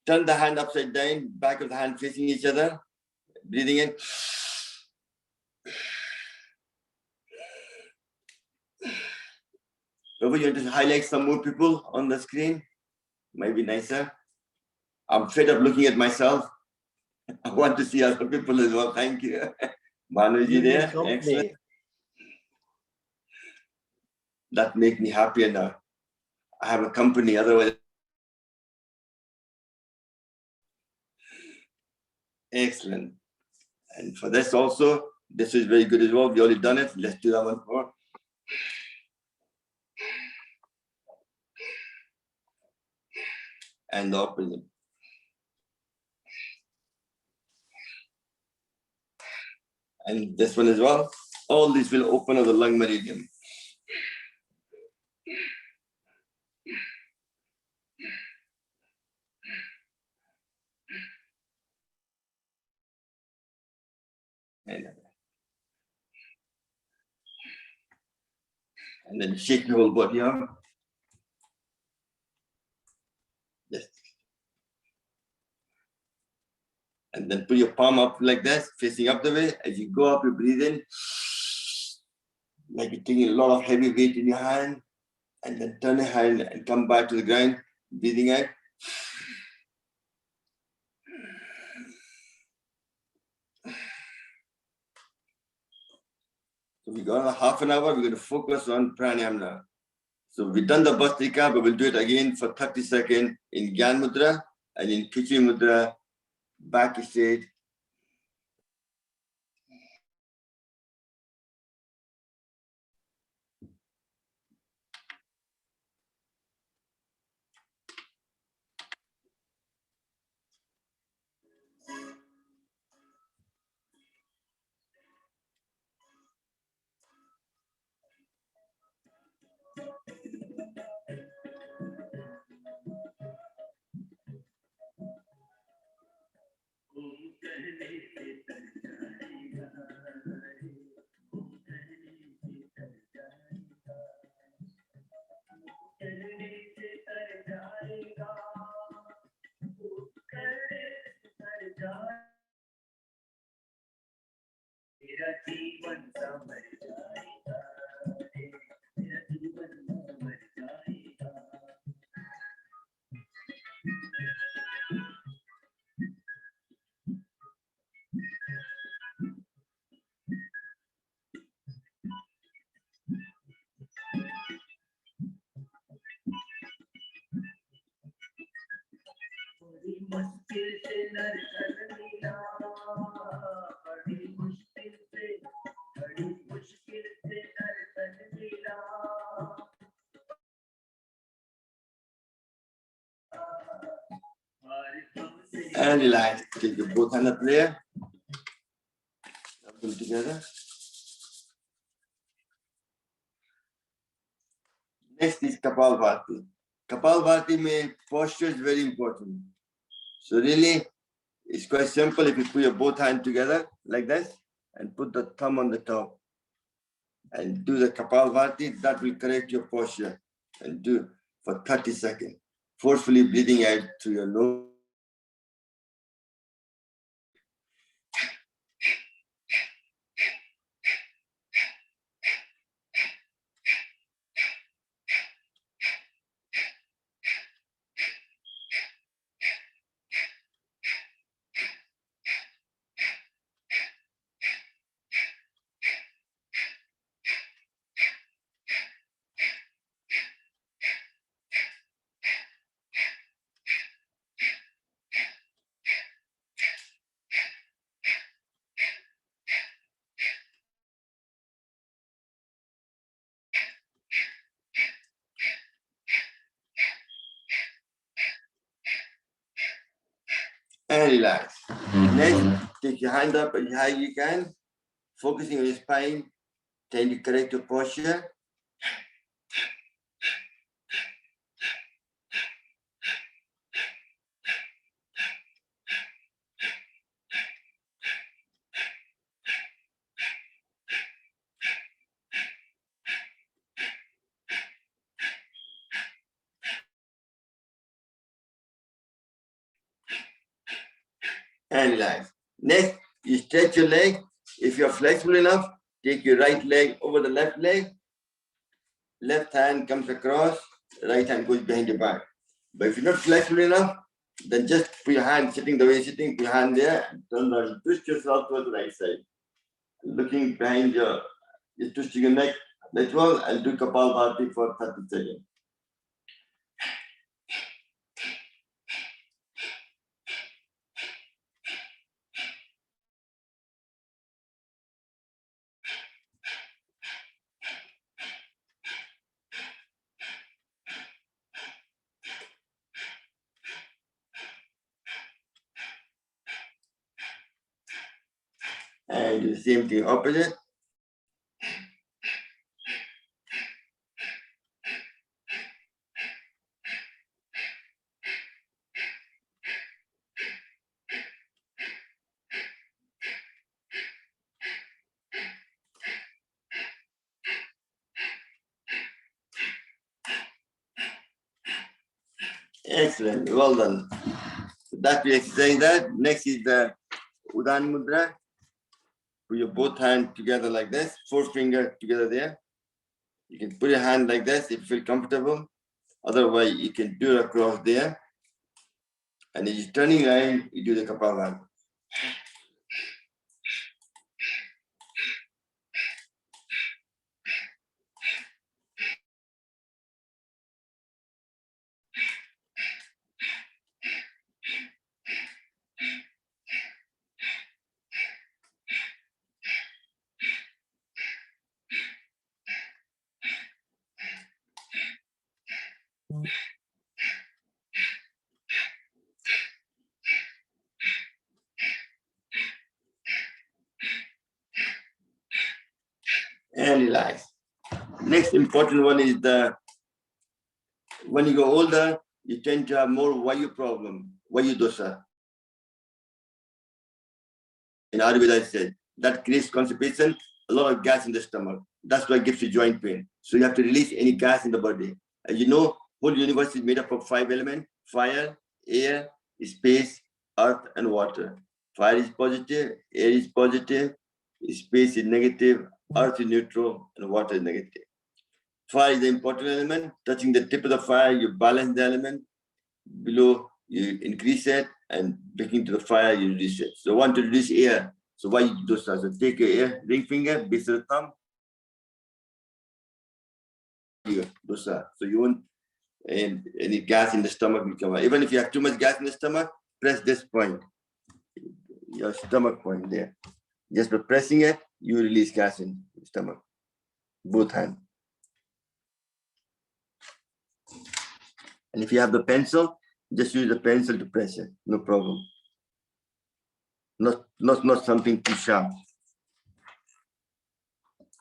Turn the hand upside down, back of the hand facing each other, breathing in. Over, you want to highlight some more people on the screen? Might be nicer. I'm fed up looking at myself. I want to see other people as well. Thank you. Manuji there. Excellent. That makes me happier now. I have a company, otherwise. Excellent. And for this also, this is very good as well. We already done it. Let's do that one more. And the opposite. And this one as well. All these will open up the lung meridian. And then shake your whole body out. Yes. And then put your palm up like this, facing up the way. As you go up, you breathe in. Like you're taking a lot of heavy weight in your hand. And then turn your hand and come back to the ground, breathing out. So we got half an hour, we're going to focus on pranayama now. So we've done the Bhastrika, but we'll do it again for 30 seconds in Gyan Mudra and in Khichdi Mudra, back straight. And relax. Take your both hands up there. Rub them together. Next is Kapalbhati. Kapalbhati mein posture is very important. So really, it's quite simple. If you put your both hands together like this and put the thumb on the top and do the Kapalbhati, that will correct your posture. And do for 30 seconds. Forcefully breathing out through your nose. And relax. Next, take your hand up as high as you can, focusing on your spine, trying to correct your posture. And relax. Next, you stretch your leg. If you're flexible enough, take your right leg over the left leg. Left hand comes across, right hand goes behind your back. But if you're not flexible enough, then just put your hand sitting the way you're sitting, put your hand there, and turn around, twist yourself towards the right side. Looking behind you're twisting your neck that well, and do Kapalbhati for 30 seconds. And do the same thing opposite. Excellent, well done. So that we exercise that. Next is the Udan Mudra. Put your both hands together like this, 4 fingers together there. You can put your hand like this if you feel comfortable. Otherwise, you can do it across there. And as you're turning around, you do the Kapalbhati. And relax. Next important one is when you go older, you tend to have more Vayu problem, Vayu dosa. In Ayurveda, it said that creates constipation, a lot of gas in the stomach. That's why it gives you joint pain. So you have to release any gas in the body. As you know, whole universe is made up of 5 elements: fire, air, space, earth, and water. Fire is positive, air is positive, space is negative, earth is neutral, and water is negative. Fire is the important element. Touching the tip of the fire, you balance the element. Below, you increase it, and breaking to the fire, you reduce it. So want to reduce air. So why you do so? So take your air, ring finger, base of the thumb. So you won't any gas in the stomach will come out. Even if you have too much gas in the stomach, press this point, your stomach point there. Just by pressing it, you release gas in the stomach. Both hands. And if you have the pencil, just use the pencil to press it. No problem. not something too sharp.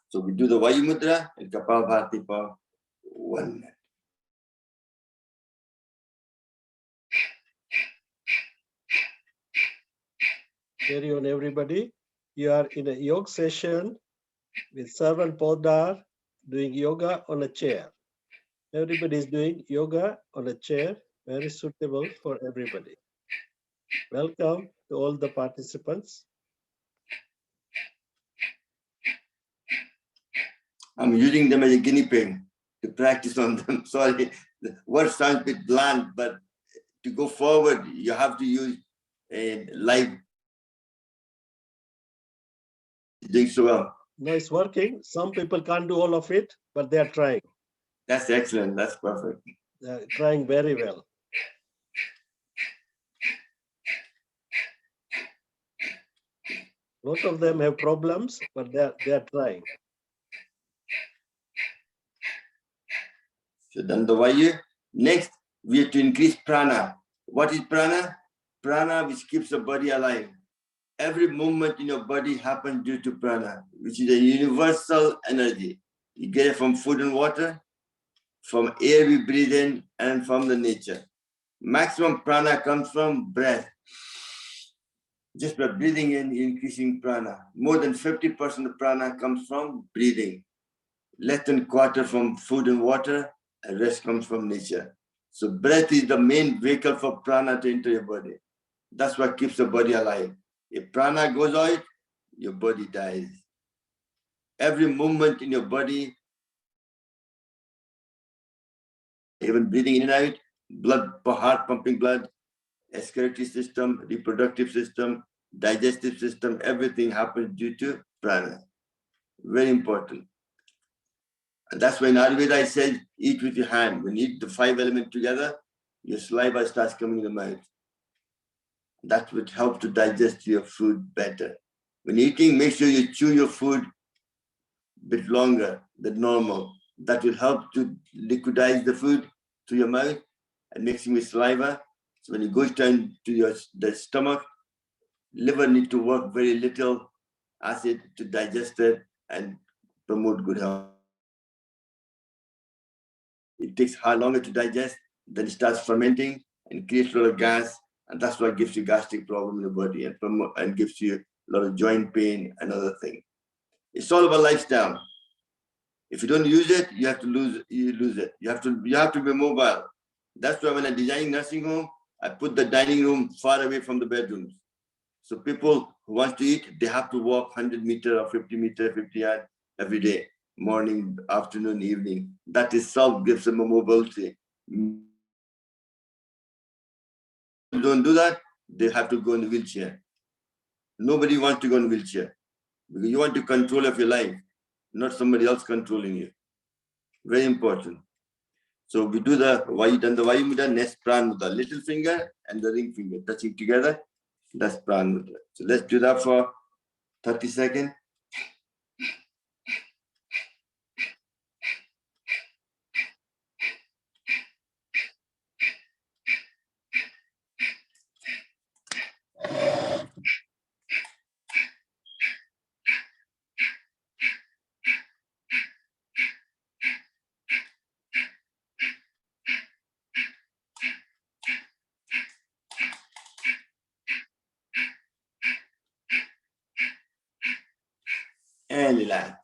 So we do the Vayu Mudra and Kapalbhati for 1 minute. Carry on, everybody. You are in a yoga session with Servant Podar doing yoga on a chair. Everybody is doing yoga on a chair, very suitable for everybody. Welcome to all the participants. I'm using them as a guinea pig to practice on them. Sorry, the word sounds a bit bland, but to go forward, you have to use a live. Doing so well. No, it's working. Some people can't do all of it, but they are trying. That's excellent. That's perfect. They're trying very well. Most of them have problems, but they are trying. So done the Vayu. Next, we have to increase prana. What is prana? Prana which keeps the body alive. Every movement in your body happens due to prana, which is a universal energy. You get it from food and water, from air we breathe in, and from the nature. Maximum prana comes from breath. Just by breathing in, increasing prana. More than 50% of prana comes from breathing. Less than a quarter from food and water, and rest comes from nature. So breath is the main vehicle for prana to enter your body. That's what keeps the body alive. If prana goes out, your body dies. Every movement in your body, even breathing in and out, blood, heart pumping blood, excretory system, reproductive system, digestive system, everything happens due to prana. Very important. And that's why in Ayurveda I said, eat with your hand. When you eat the 5 elements together, your saliva starts coming in the mouth. That would help to digest your food better. When eating, make sure you chew your food a bit longer than normal. That will help to liquidize the food to your mouth and mixing with saliva. So when it goes down to the stomach, liver needs to work very little acid to digest it and promote good health. It takes longer to digest, then it starts fermenting and creates a lot of gas, and that's what gives you gastric problem in the body and gives you a lot of joint pain and other things. It's all about lifestyle. If you don't use it, you have to lose it. You have to be mobile. That's why when I'm designing nursing home, I put the dining room far away from the bedrooms. So people who want to eat, they have to walk 100 meters or 50 meters, 50 yards every day, morning, afternoon, evening. That itself gives them a mobility. Don't do that, they have to go in a wheelchair. Nobody wants to go in a wheelchair because you want to control of your life, not somebody else controlling you. Very important. So we do the Vayu Mudra, next Pran Mudra, little finger and the ring finger touching together. That's Pran Mudra. So let's do that for 30 seconds. And relax.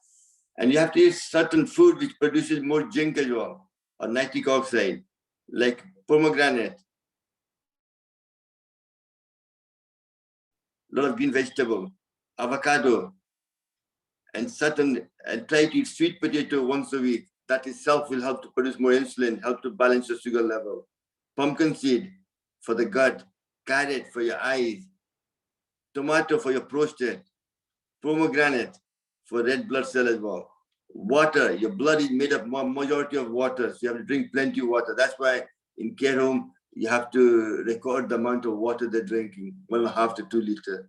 And you have to eat certain food which produces more zinc as well, or nitric oxide, like pomegranate, a lot of green vegetable, avocado, and try to eat sweet potato once a week. That itself will help to produce more insulin, help to balance your sugar level. Pumpkin seed for the gut, carrot for your eyes, tomato for your prostate, pomegranate for red blood cell as well. Water, your blood is made up majority of water, so you have to drink plenty of water. That's why in care home, you have to record the amount of water they're drinking, 1.5 to 2 liters.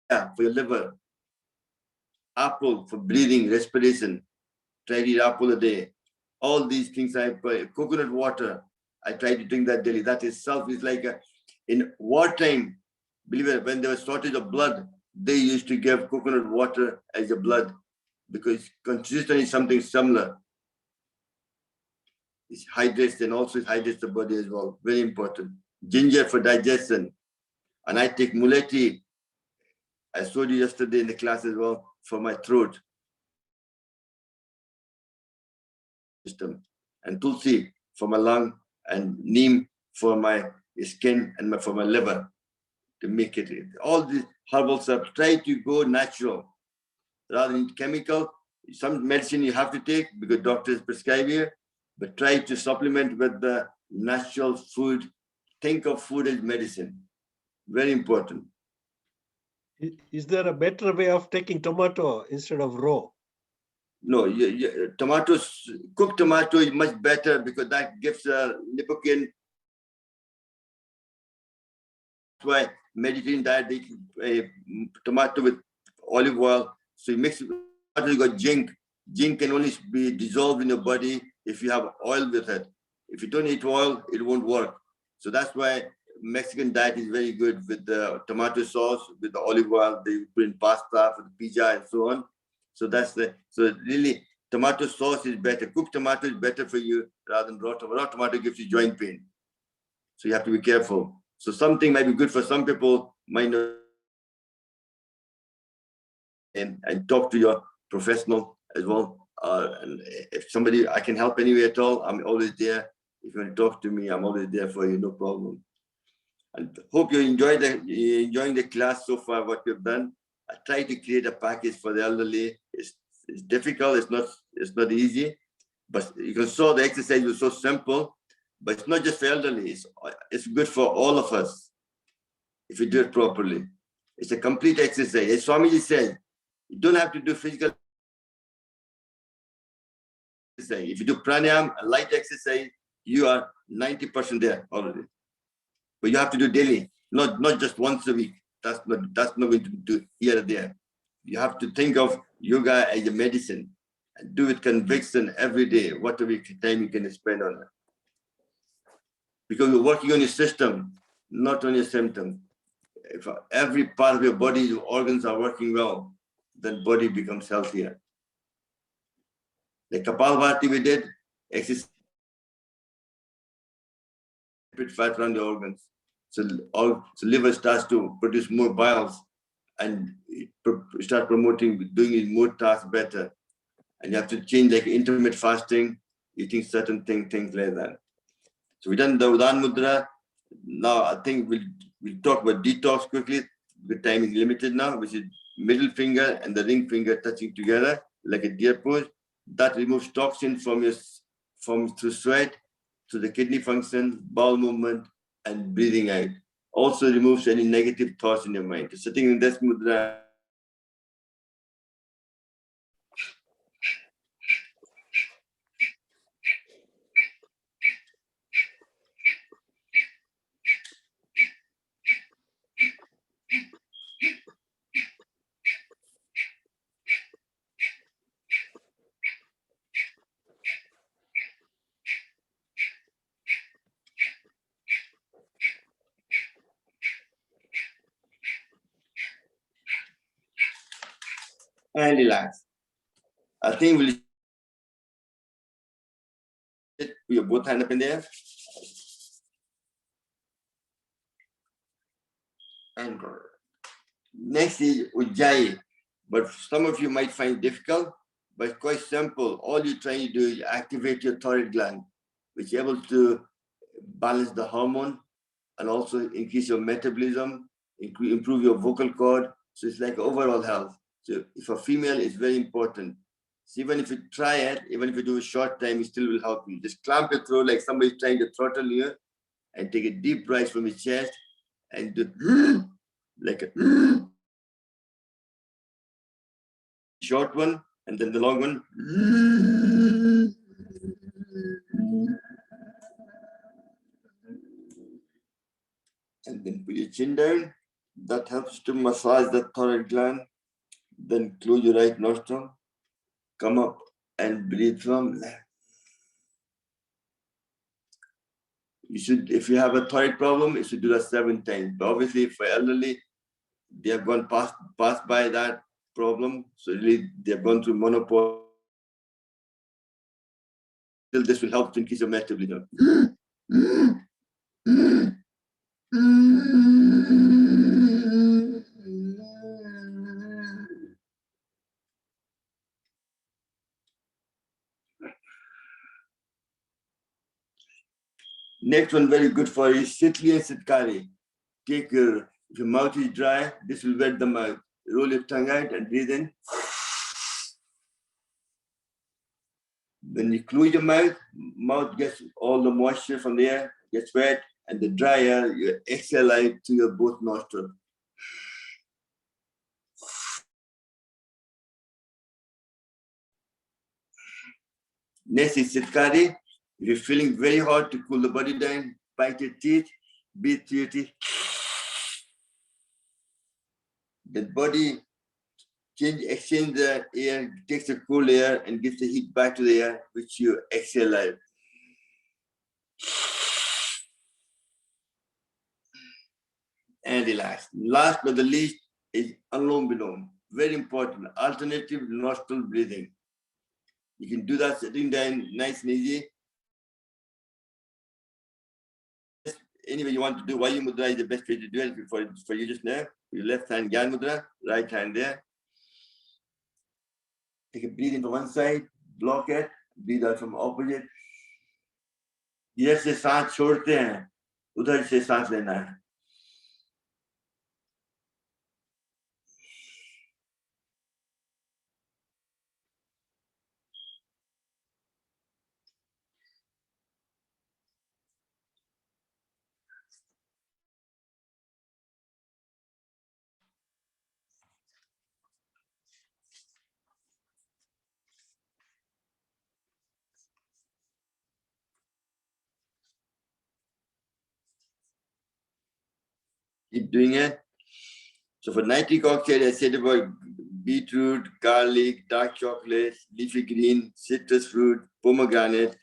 Yeah, for your liver. Apple for breathing, respiration. Try to eat apple a day. All these things I put. Coconut water, I try to drink that daily. That itself is like In wartime, believe it, when there was shortage of blood, they used to give coconut water as a blood because consistent is something similar. It hydrates and also it hydrates the body as well. Very important. Ginger for digestion. And I take muleti, I showed you yesterday in the class as well, for my throat system. And tulsi for my lung, and neem for my skin and for my liver, to make it. All these herbal stuff, try to go natural rather than chemical. Some medicine you have to take because doctors prescribe you, but try to supplement with the natural food. Think of food as medicine. Very important. Is there a better way of taking tomato instead of raw? No, tomatoes, cooked tomato is much better because that gives a lipocaine. That's why Mediterranean diet, they eat tomato with olive oil. So you mix it, you got zinc. Zinc can only be dissolved in your body if you have oil with it. If you don't eat oil, it won't work. So that's why Mexican diet is very good with the tomato sauce, with the olive oil. They put in pasta for the pizza and so on. So so really tomato sauce is better. Cooked tomato is better for you rather than raw tomato. Raw tomato gives you joint pain. So you have to be careful. So something might be good for some people, might not. And talk to your professional as well. And if somebody, I can help anyway at all, I'm always there. If you want to talk to me, I'm always there for you, no problem. And hope you enjoying the class so far, what we've done. I try to create a package for the elderly. It's difficult, it's not easy, but you can saw the exercise was so simple, but it's not just for elderly, it's good for all of us if you do it properly. It's a complete exercise. As Swamiji said, you don't have to do physical exercise. If you do pranayam, a light exercise, you are 90% there already. But you have to do daily, not just once a week. That's not going to do here or there. You have to think of yoga as a medicine and do it conviction every day, whatever time you can spend on it. Because you're working on your system, not on your symptom. If every part of your body, your organs are working well, then body becomes healthier. The Kapalbhati we did, exercise, put fat around the organs. So liver starts to produce more biles and start promoting, doing more tasks better. And you have to change like intermittent fasting, eating certain things like that. So we've done the Udan Mudra. Now I think we'll talk about detox quickly. The time is limited now, which is middle finger and the ring finger touching together like a deer pose. That removes toxins through sweat, to the kidney function, bowel movement, and breathing out. Also removes any negative thoughts in your mind. So sitting in this mudra. And relax. I think we'll put your both hands up in there. And next is Ujjayi, but some of you might find it difficult, but it's quite simple. All you're trying to do is activate your thyroid gland, which is able to balance the hormone and also increase your metabolism, improve your vocal cord. So it's like overall health. So if a female, it's very important. So even if you try it, even if you do a short time, it still will help you. Just clamp your throat like somebody's trying to throttle you, and take a deep breath from your chest and do like a short one, and then the long one. And then put your chin down. That helps to massage the thyroid gland. Then close your right nostril. Come up and breathe from left. You should, if you have a thyroid problem, you should do that 7 times. But obviously, for elderly, they have gone past by that problem. So really, they have gone through menopause. Still, this will help to increase your metabolism. Next one, very good for you, Sitli and Sitkari. Take if your mouth is dry, this will wet the mouth. Roll your tongue out and breathe in. When you close your mouth gets all the moisture from the air, gets wet, and the dry air, you exhale out to your both nostrils. Next is Sitkari. If you're feeling very hot, to cool the body down, bite your teeth, breathe through your teeth. The body exchange the air, takes the cool air and gives the heat back to the air, which you exhale out. And relax. Last but the least is Anulom Vilom. Very important, alternative nostril breathing. You can do that sitting down, nice and easy. Anyway, you want to do Vayu Mudra is the best way to do it for you just now. Your left hand Gyan Mudra, right hand there. Take a breathe in from one side, block it, breathe out from opposite. इधर से सांस छोड़ते हैं, उधर से सांस लेना है. Keep doing it. So for nitric oxide, I said about beetroot, garlic, dark chocolate, leafy green, citrus fruit, pomegranate,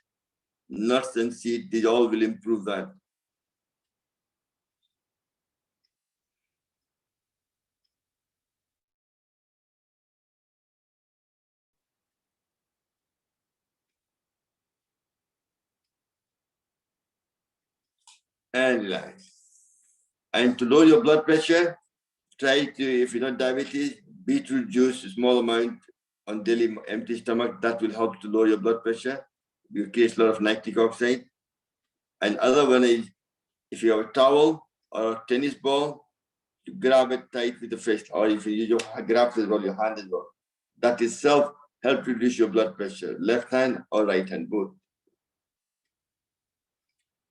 nuts and seeds, these all will improve that. And relax. And to lower your blood pressure, try to, if you're not diabetes, beetroot juice, a small amount on daily empty stomach, that will help to lower your blood pressure. You create a lot of nitric oxide. And other one is, if you have a towel or a tennis ball, you grab it tight with the fist, or if you grab it with your hand as well. That itself helps reduce your blood pressure, left hand or right hand, both.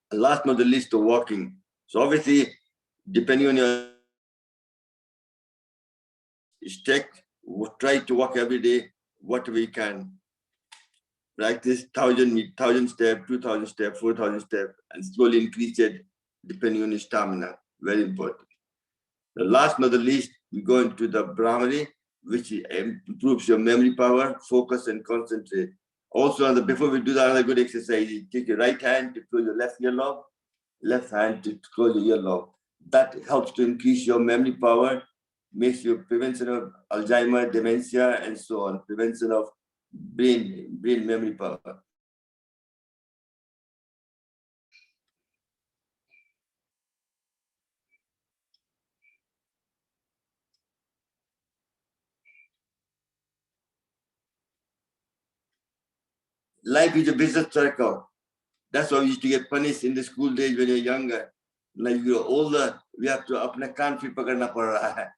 And last but not the least, the walking. So obviously, depending on your stick, try to walk every day, whatever you can. Practice 1,000 steps, 2,000 steps, 4,000 steps, and slowly increase it depending on your stamina. Very important. The last but not the least, we go into the Brahmari, which improves your memory power, focus, and concentrate. Also, before we do that, another good exercise, you take your right hand to close your left earlobe, left hand to close your earlobe. That helps to increase your memory power, makes you prevention of Alzheimer, dementia, and so on, prevention of brain memory power. Life is a business circle. That's why we used to get punished in the school days when you're younger. Like you grow older, we have to अपना कान फिर पकड़ना पड़ रहा है.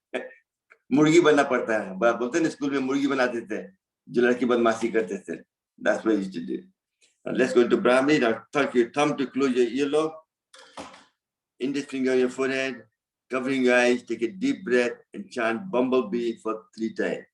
मुर्गी बनना पड़ता है. बोलते हैं स्कूल में मुर्गी बनाते थे, जो लड़की बदमाशी करते थे. That's what we used to do. Now let's go to Brahmi. Now tuck your thumb to close your earlobe. Index finger on your forehead, covering your eyes. Take a deep breath and chant Bumblebee for 3 times.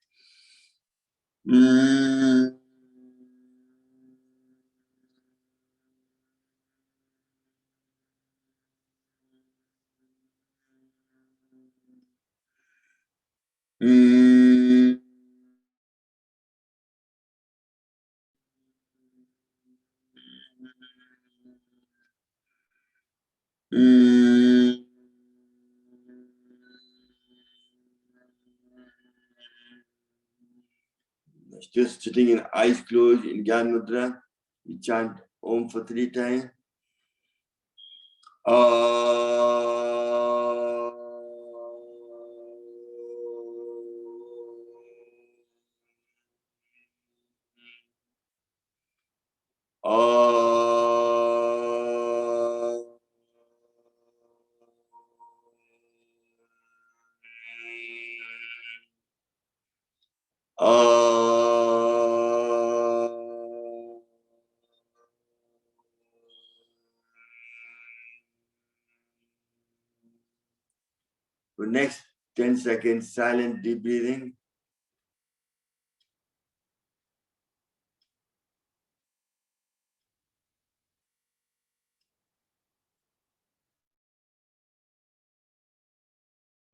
Just sitting in eyes closed in Gyan Mudra, we chant Om for 3 times. For next 10 seconds, silent deep breathing.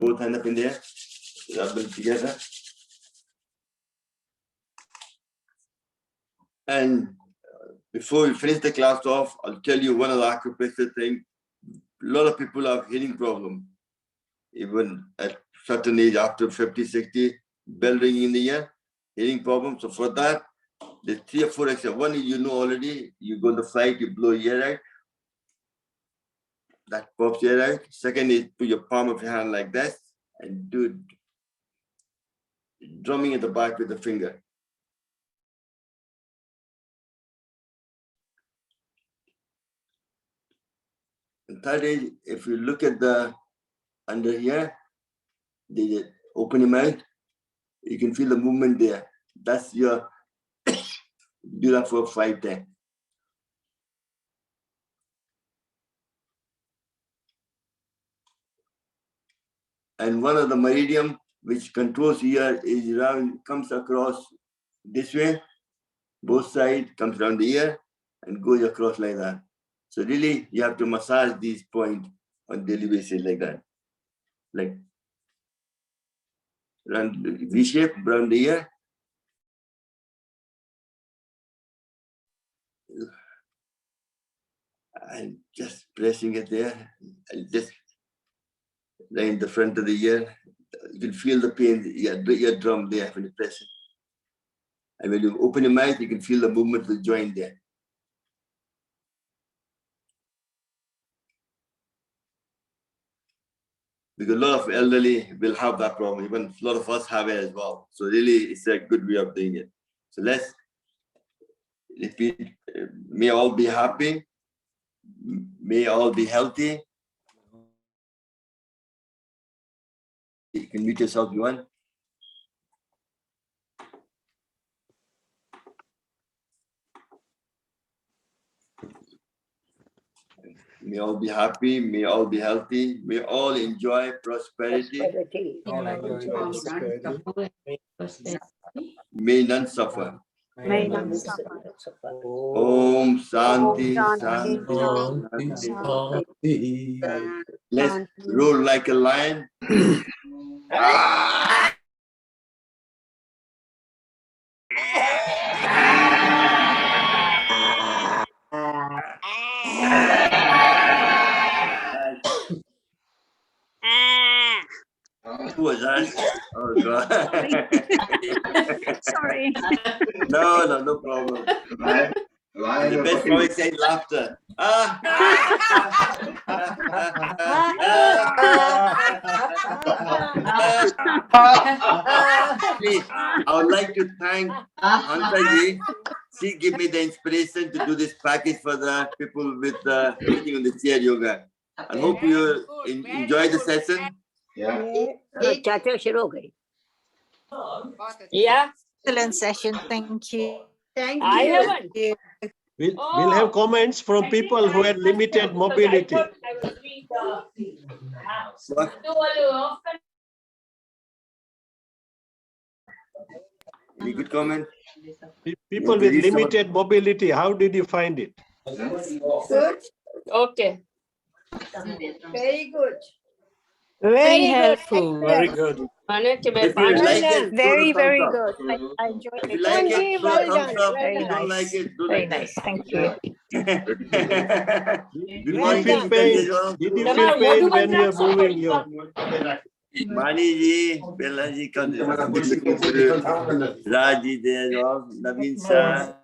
Both hands up in the air, rub them together. And before we finish the class off, I'll tell you one of the acupressure thing. A lot of people have hearing problem. Even at certain age, after 50, 60, bell ringing in the ear, hearing problem. So for that, there's 3 or 4 extra. One is you know already, you go on the flight, you blow your ear out. That pops your ear out. Second is put your palm of your hand like that and do drumming at the back with the finger. And third is, if you look at the under here, they open your mouth, you can feel the movement there. That's your, do that for 5 times. And one of the meridian which controls ear is around, comes across this way, both sides, comes around the ear and goes across like that. So really, you have to massage these points on daily basis like that. Like around V shape around the ear. And just pressing it there, and just right in the front of the ear. You can feel the pain, the eardrum there when you press it. And when you open your mouth, you can feel the movement of the joint there. Because a lot of elderly will have that problem. Even a lot of us have it as well. So really, it's a good way of doing it. So let's repeat. May all be happy. May all be healthy. You can mute yourself if you want. May all be happy, may all be healthy, may all enjoy prosperity. May none suffer. May none suffer. Om Shanti, Shanti, Shanti. Let's roar like a lion. Who was that? Oh God. Sorry. No problem. The best voice is laughter. Please, I would like to thank Hansaji. She gave me the inspiration to do this package for the people with sitting on the chair yoga. I hope you enjoy the session. Yeah. Yeah. Excellent session. Thank you. Thank I you. haven't. We'll have comments from people who had limited mobility. What? Any good comment? People with limited mobility, how did you find it? Good. Okay. Very good. Very helpful. Very good. If you like it, Very, throw the very thumbs up. good. I enjoyed If it. you like it, throw a thumbs up. If Very you don't nice. like it, do Very like nice. this. Thank you. Did Good morning, you feel Mr. pain? Tejo. Did you feel pain when you are moving your? Mani ji, Bella ji, Raji there, Naveen sir.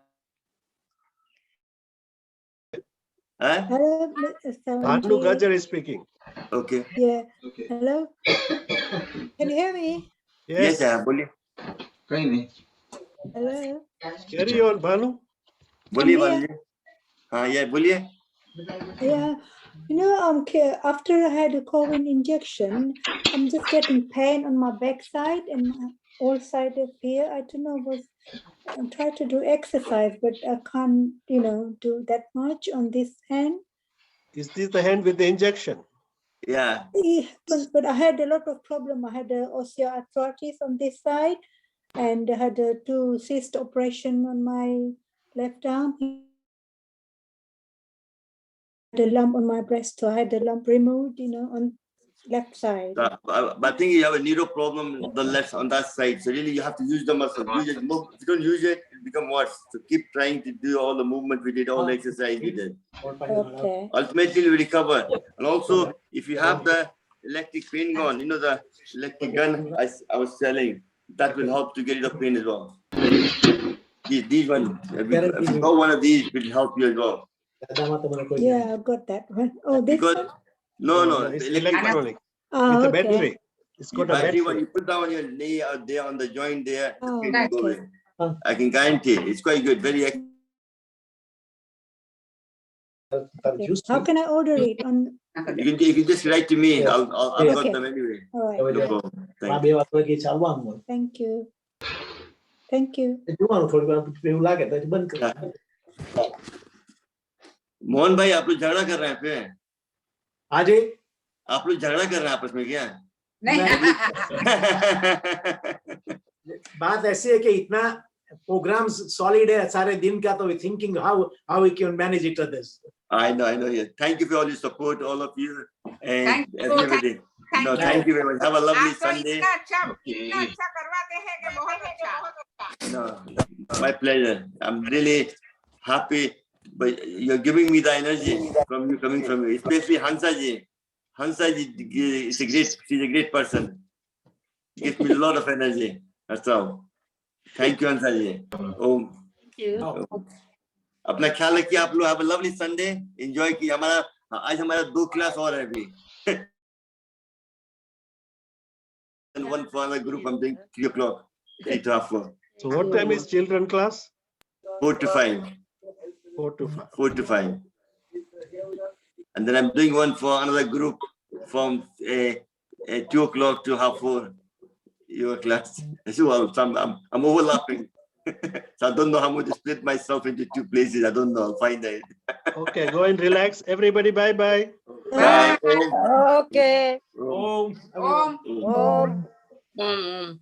Huh? Hello, Bhanu Gajar is speaking. Okay. Yeah. Hello. Can you hear me? Yes, sir. Boliye. Hello. Carry on, Bhanu. Boliye, here. Bhanu ji. हाँ, yeah, boliye. Yeah. You know, after I had a COVID injection, I'm just getting pain on my backside and my all side of here. I don't know I'm trying to do exercise, but I can't, do that much on this hand. Is this the hand with the injection? Yeah. But I had a lot of problem. I had osteoarthritis on this side, and I had a 2 cyst operation on my left arm. The lump on my breast, so I had the lump removed, on left side. But I think you have a neuro problem on the left on that side. So really, you have to use the muscle. Use it. If you don't use it, it becomes worse. So keep trying to do all the movement we did, all the exercise we did. Okay. Ultimately, you recover. And also, if you have the electric pain gun, the electric gun I was selling, that will help to get rid of pain as well. These one, if you got one of these, it will help you as well. Yeah, I got that one. Oh, this Because one? no, It's the electric electronic. Oh, With a okay. battery. It's got a battery one, battery. you put down your knee out there on the joint there, the Oh, pain will go okay. away. I can guarantee it's quite good. Very Okay. How can I order it on? you can just write to me. I've got Okay. them anyway. All right. No problem. Thank you. Thank you. Thank you. Mohan भाई आप लोग झगड़ा कर रहे हैं पे हाँ जी आप लोग झगड़ा कर रहे हैं आपस में क्या बात ऐसी है कि इतना प्रोग्राम्स सॉलिड है सारे दिन का तो thinking how we can manage it others I know. Yeah. Thank you for all your support, all of you, and everybody. No, thank you very much. Have a lovely Sunday. No, my pleasure. I'm really happy, but you're giving me the energy from you, coming from you, especially Hansa ji. Hansa ji is she's a great person. Gives me a lot of energy. That's all. Thank you, Hansa ji. Thank you. अपना ख्याल रखिए आप लोग. Have a lovely Sunday. Enjoy की आज हमारा 2 class और है अभी. And one for another group. I'm doing 3 o'clock, 3 to half 4. So what time is children class? 4 to 5. 4 to 5. 4 to 5. And then I'm doing one for another group from 2 o'clock to half 4. Your class. So I'm overlapping. So I don't know how much to split myself into 2 places. I don't know. I'll find out. Okay, go and relax. Everybody, bye-bye. Bye. Okay. Om. Om.